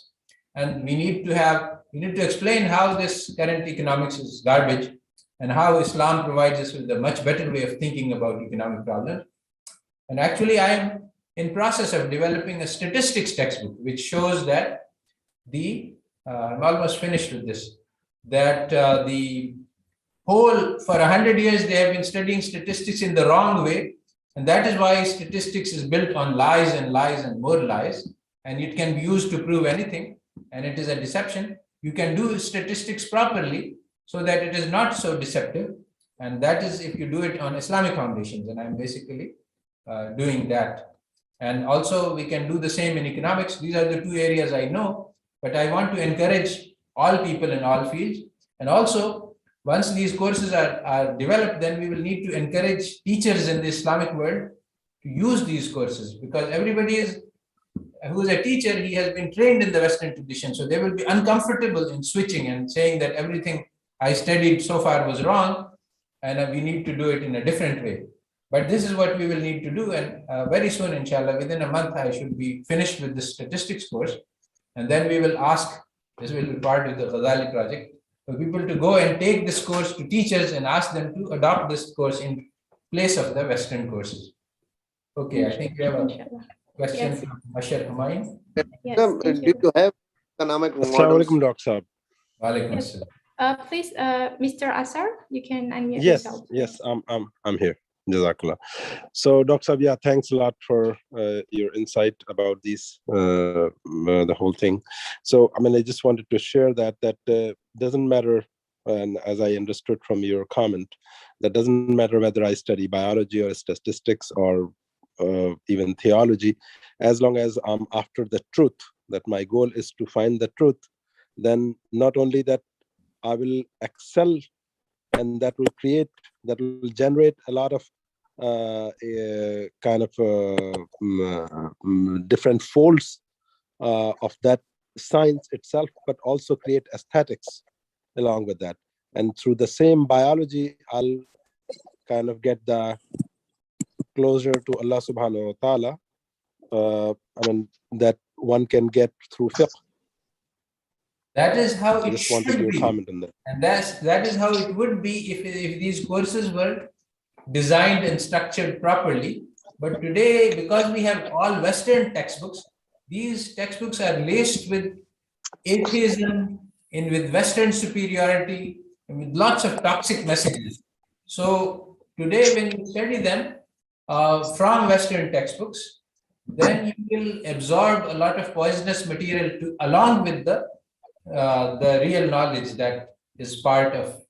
And we need to explain how this current economics is garbage and how Islam provides us with a much better way of thinking about economic problems. And actually, I am in process of developing a statistics textbook, which shows that I'm almost finished with this, that the whole, for 100 years, they have been studying statistics in the wrong way. And that is why statistics is built on lies and lies and more lies. And it can be used to prove anything. and it is a deception, you can do statistics properly so that it is not so deceptive. And that is if you do it on Islamic foundations, and I'm basically doing that. And also we can do the same in economics. These are the two areas I know, but I want to encourage all people in all fields. And also, once these courses are developed, then we will need to encourage teachers in the Islamic world to use these courses, because everybody who is a teacher, he has been trained in the Western tradition. So they will be uncomfortable in switching and saying that everything I studied so far was wrong, and we need to do it in a different way. But this is what we will need to do. And very soon, inshallah, within a month, I should be finished with the statistics course. And then we will ask, this will be part of the Ghazali Project, for people to go and take this course to teachers and ask them to adopt this course in place of the Western courses. Okay, I think we have a question from Ashar Humayun. Yes, Do you have economic Assalamu models? alaikum, Dr. Saab. Walaikum Yes. assalam. Please, Mr. Asar, you can unmute Yes, yourself. yes, I'm here. Jazakallah. So, Dr. Saab, yeah, thanks a lot for your insight about these, the whole thing. So, I mean, I just wanted to share that doesn't matter, and as I understood from your comment, that doesn't matter whether I study biology or statistics or even theology, as long as I'm after the truth, that my goal is to find the truth, then not only that I will excel, and that will generate a lot of kind of different folds of that science itself, but also create aesthetics along with that. And through the same biology, I'll kind of get the closer to Allah subhanahu wa ta'ala, I mean, that one can get through fiqh. That is how I it just wanted should your be. comment on that. And that is how it would be if these courses were designed and structured properly. But today, because we have all Western textbooks, these textbooks are laced with atheism and with Western superiority and with lots of toxic messages. So today, when you study them from Western textbooks, then you will absorb a lot of poisonous material along with the real knowledge that is part of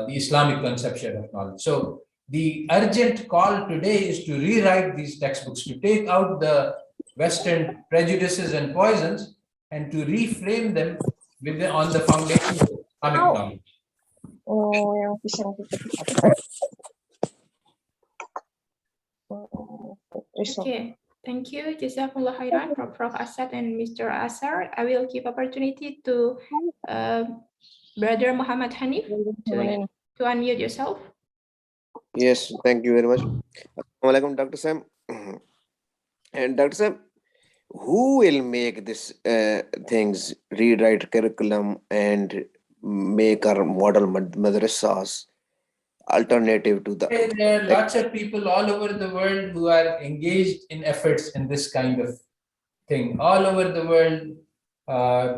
the Islamic conception of knowledge. So the urgent call today is to rewrite these textbooks, to take out the Western prejudices and poisons, and to reframe them on the foundation of Islamic knowledge. Oh, yang pisang itu. Okay, thank you. Jazakallah khairan, Prof. Asad and Mr. Asar. I will give opportunity to Brother Muhammad Hanif to unmute yourself. Yes, thank you very much. Assalamu alaikum, Dr. Sam. And Dr. Sam, who will make this things, rewrite curriculum and make our model madrasas alternative to the... There are lots of people all over the world who are engaged in efforts in this kind of thing. All over the world,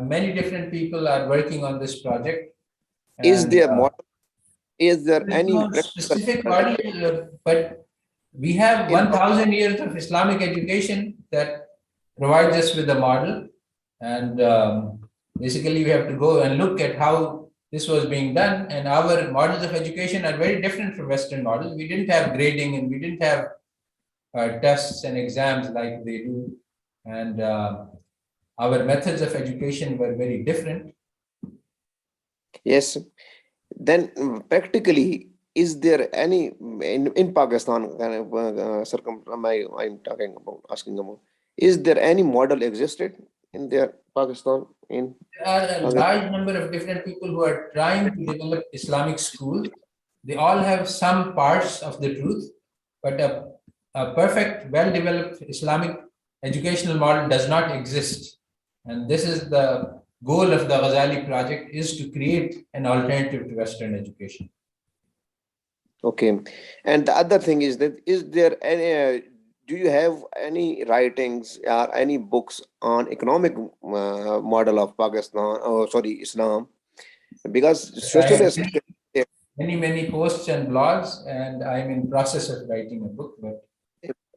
many different people are working on this project. Is there And, model? Is there there's any no specific model, but we have 1,000 years of Islamic education that provides us with a model. And basically, we have to go and look at how this was being done. And our models of education are very different from Western models. We didn't have grading, and we didn't have tests and exams like they do. And our methods of education were very different. Yes. Then practically, is there any in Pakistan? I'm talking about, asking about. Is there any model existed in their Pakistan? There are a large number of different people who are trying to develop Islamic schools. They all have some parts of the truth, but a perfect, well-developed Islamic educational model does not exist. And this is the goal of the Ghazali Project, is to create an alternative to Western education. Okay. And the other thing is that, is there any, do you have any writings or any books on economic model of Pakistan, Islam? Because socialist... Many posts and blogs, and I'm in process of writing a book. But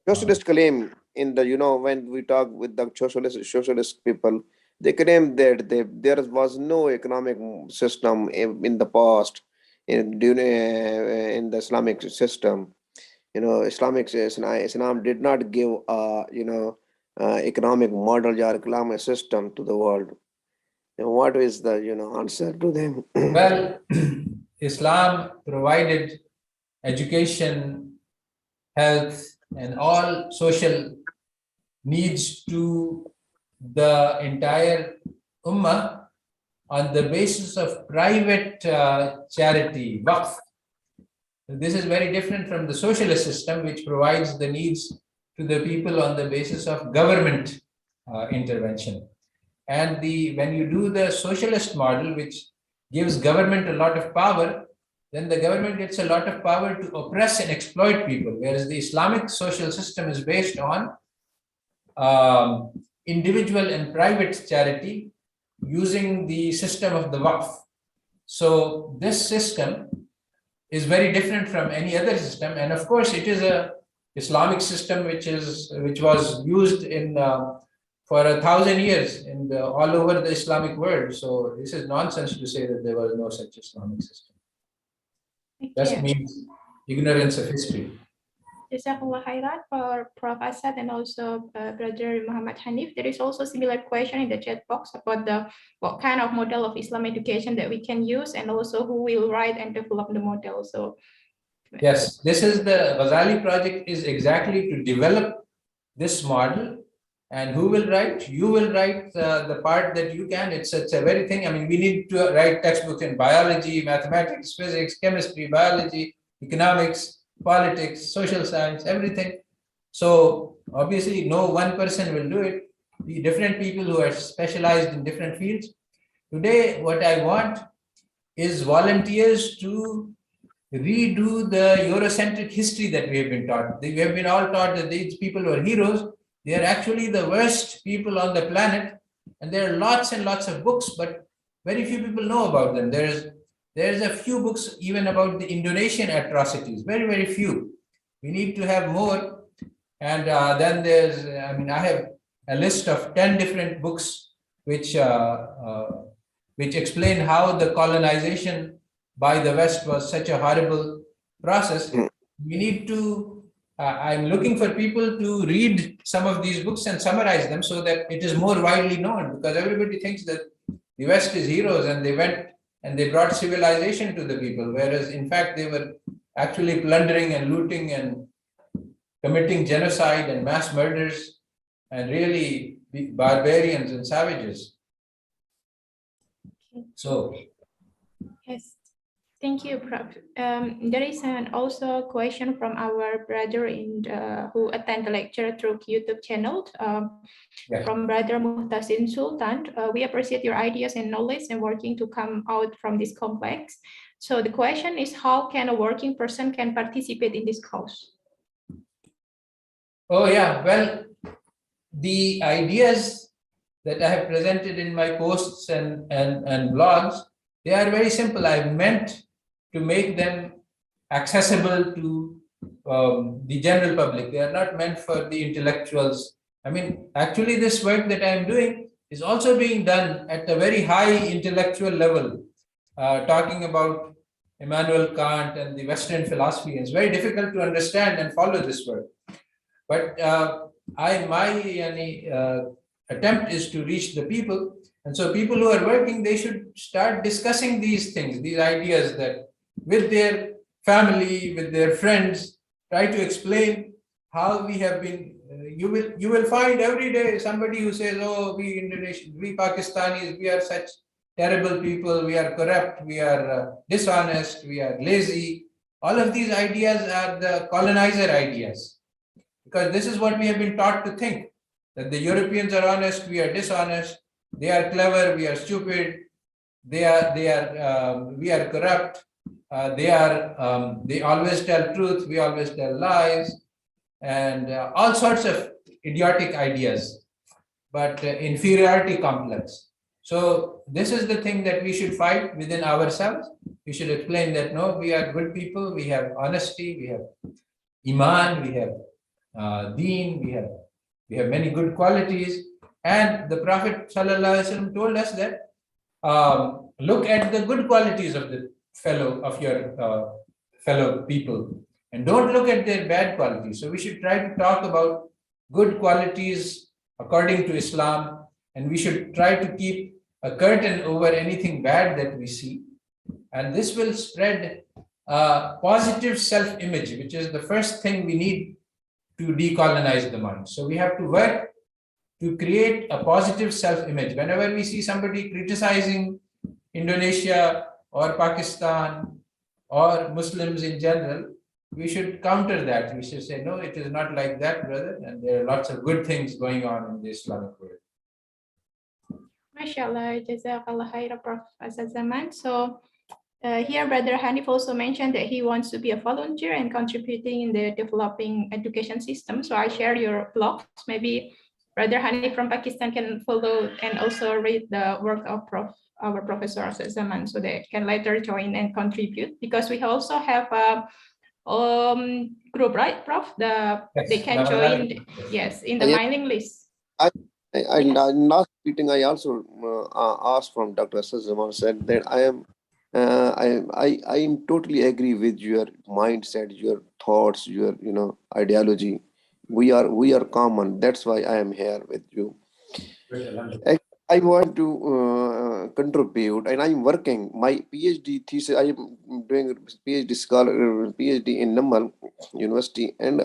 socialist claim in the, when we talk with the socialist people, they claim that there was no economic system in the past in the Islamic system. Islam did not give economic model or economic system to the world. And what is the answer to them? Well, Islam provided education, health, and all social needs to the entire ummah on the basis of private charity, waqf. This is very different from the socialist system, which provides the needs to the people on the basis of government intervention. And when you do the socialist model, which gives government a lot of power, then the government gets a lot of power to oppress and exploit people, whereas the Islamic social system is based on individual and private charity using the system of the waqf. So this system is very different from any other system, and of course it is a Islamic system which was used in for 1,000 years all over the Islamic world. So this is nonsense to say that there was no such Islamic system. That means ignorance of history. Jazakallah khairan for Prof. Asad and also Brother Muhammad Hanif. There is also a similar question in the chat box about what kind of model of Islam education that we can use, and also who will write and develop the model. So yes, this is the Ghazali Project is exactly to develop this model. And who will write? You will write the part that you can. It's a very thing. I mean, we need to write textbooks in biology, mathematics, physics, chemistry, biology, economics, politics, social science, everything. So obviously no one person will do it. The different people who are specialized in different fields. Today, what I want is volunteers to redo the Eurocentric history that we have been taught. We have been all taught that these people were heroes. They are actually the worst people on the planet, and there are lots and lots of books, but very few people know about them. There's a few books even about the Indonesian atrocities, very, very few. We need to have more. And then there's, I have a list of 10 different books which explain how the colonization by the West was such a horrible process. We need to I'm looking for people to read some of these books and summarize them so that it is more widely known, because everybody thinks that the West is heroes and they went and they brought civilization to the people, whereas in fact they were actually plundering and looting and committing genocide and mass murders and really barbarians and savages. So yes. Thank you, Prof. There is also a question from our brother who attend the lecture through YouTube channel from Brother Muhtasin Sultan. We appreciate your ideas and knowledge and working to come out from this complex. So the question is, how can a working person can participate in this cause? Oh yeah, well, the ideas that I have presented in my posts and blogs, they are very simple. I've meant to make them accessible to the general public. They are not meant for the intellectuals. Actually this work that I am doing is also being done at a very high intellectual level, talking about Immanuel Kant and the Western philosophy. It's very difficult to understand and follow this work. But my attempt is to reach the people. And so people who are working, they should start discussing these things, these ideas, that with their family, with their friends, try to explain how we have been. You will find every day somebody who says, oh, we Indonesians, we Pakistanis, we are such terrible people, we are corrupt, we are dishonest, we are lazy. All of these ideas are the colonizer ideas, because this is what we have been taught to think, that the Europeans are honest, we are dishonest, they are clever, we are stupid, we are corrupt, they always tell truth, we always tell lies, and all sorts of idiotic ideas, but inferiority complex. So this is the thing that we should fight within ourselves. We should explain that no, we are good people, we have honesty, we have iman, we have deen, we have many good qualities, And the Prophet ﷺ told us that look at the good qualities of the your fellow people, and don't look at their bad qualities. So we should try to talk about good qualities according to Islam, and we should try to keep a curtain over anything bad that we see. And this will spread positive self-image, which is the first thing we need to decolonize the mind. So we have to work to create a positive self-image. Whenever we see somebody criticizing Indonesia or Pakistan or Muslims in general, we should counter that. We should say, no, it is not like that, brother. And there are lots of good things going on in the Islamic world. MashaAllah, Jazakallah khair, Prof. Asad Zaman. So here, Brother Hanif also mentioned that he wants to be a volunteer and contributing in the developing education system. So I share your blogs. Maybe Brother Hanif from Pakistan can follow and also read the work of our Professor Asad Zaman, so they can later join and contribute, because we also have a group, right, Prof? They can join, yes, in the mailing list. In last meeting, I also asked from Dr. Asad Zaman, said that I am totally agree with your mindset, your thoughts, your ideology. We are common. That's why I am here with you. I want to contribute, and I'm working my PhD thesis. I am doing PhD in Namal University, and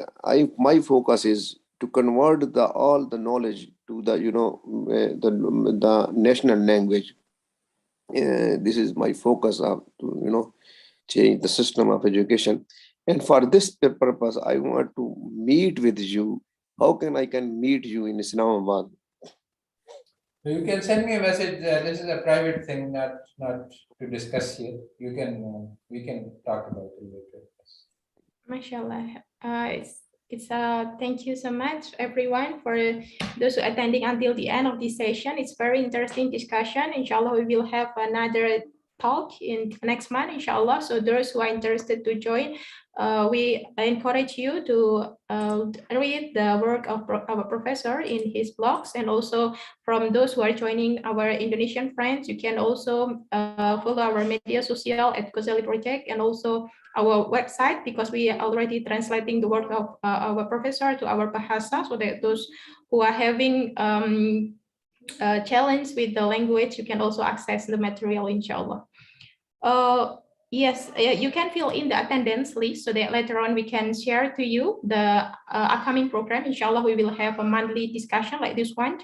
my focus is to convert all the knowledge to the national language. This is my focus of to change the system of education, and for this purpose I want to meet with you. How can I meet you in Islamabad? You can send me a message. This is a private thing, not to discuss here. We can talk about it later. MashaAllah. Thank you so much, everyone, for those who are attending until the end of this session. It's very interesting discussion. Inshallah, we will have another talk in next month, inshallah. So those who are interested to join, we encourage you to read the work of our professor in his blogs, and also from those who are joining our Indonesian friends, you can also follow our media social at Ghazali Project, and also our website, because we are already translating the work of our professor to our bahasa, so that those who are having challenge with the language, you can also access the material, inshallah. Yes, you can fill in the attendance list so that later on we can share to you the upcoming program. Inshallah, we will have a monthly discussion like this one.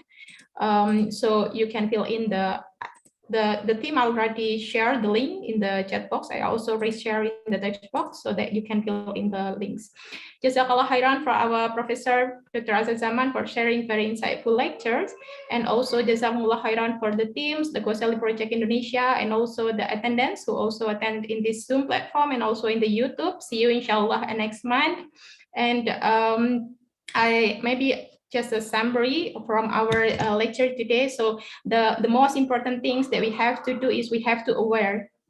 So you can fill in the team already shared the link in the chat box. I also reshare in the text box so that you can fill in the links. Jazakallah khairan for our Professor Dr. Asad Zaman for sharing very insightful lectures, and also Jazakumullah khairan for the teams, the Ghazali Project Indonesia, and also the attendants who also attend in this Zoom platform and also in the YouTube. See you inshallah next month. And I maybe just a summary from our lecture today. So the most important things that we have to do is we have to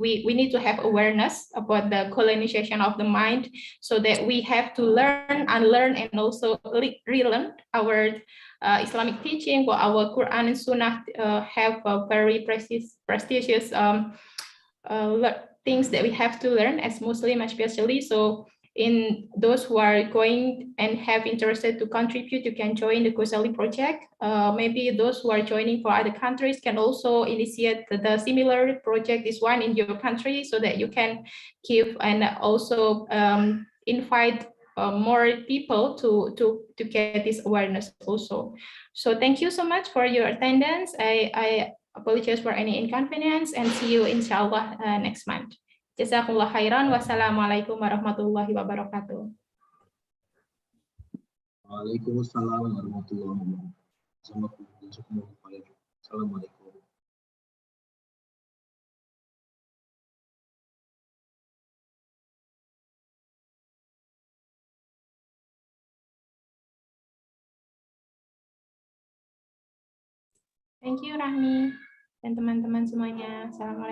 we need to have awareness about the colonization of the mind, so that we have to learn, unlearn, and also relearn our Islamic teaching, or our Quran and Sunnah have a very prestigious things that we have to learn as Muslim, especially. So in those who are going and have interested to contribute, you can join the Ghazali Project. Maybe those who are joining for other countries can also initiate the similar project, this one in your country, so that you can give and also invite more people to get this awareness also. So thank you so much for your attendance. I apologize for any inconvenience, and see you inshallah next month. Jazakumullah khairan. Wassalamualaikum warahmatullahi wabarakatuh. Waalaikumsalam warahmatullahi wabarakatuh. Assalamualaikum. Thank you Rahmi dan teman-teman semuanya. Assalamualaikum.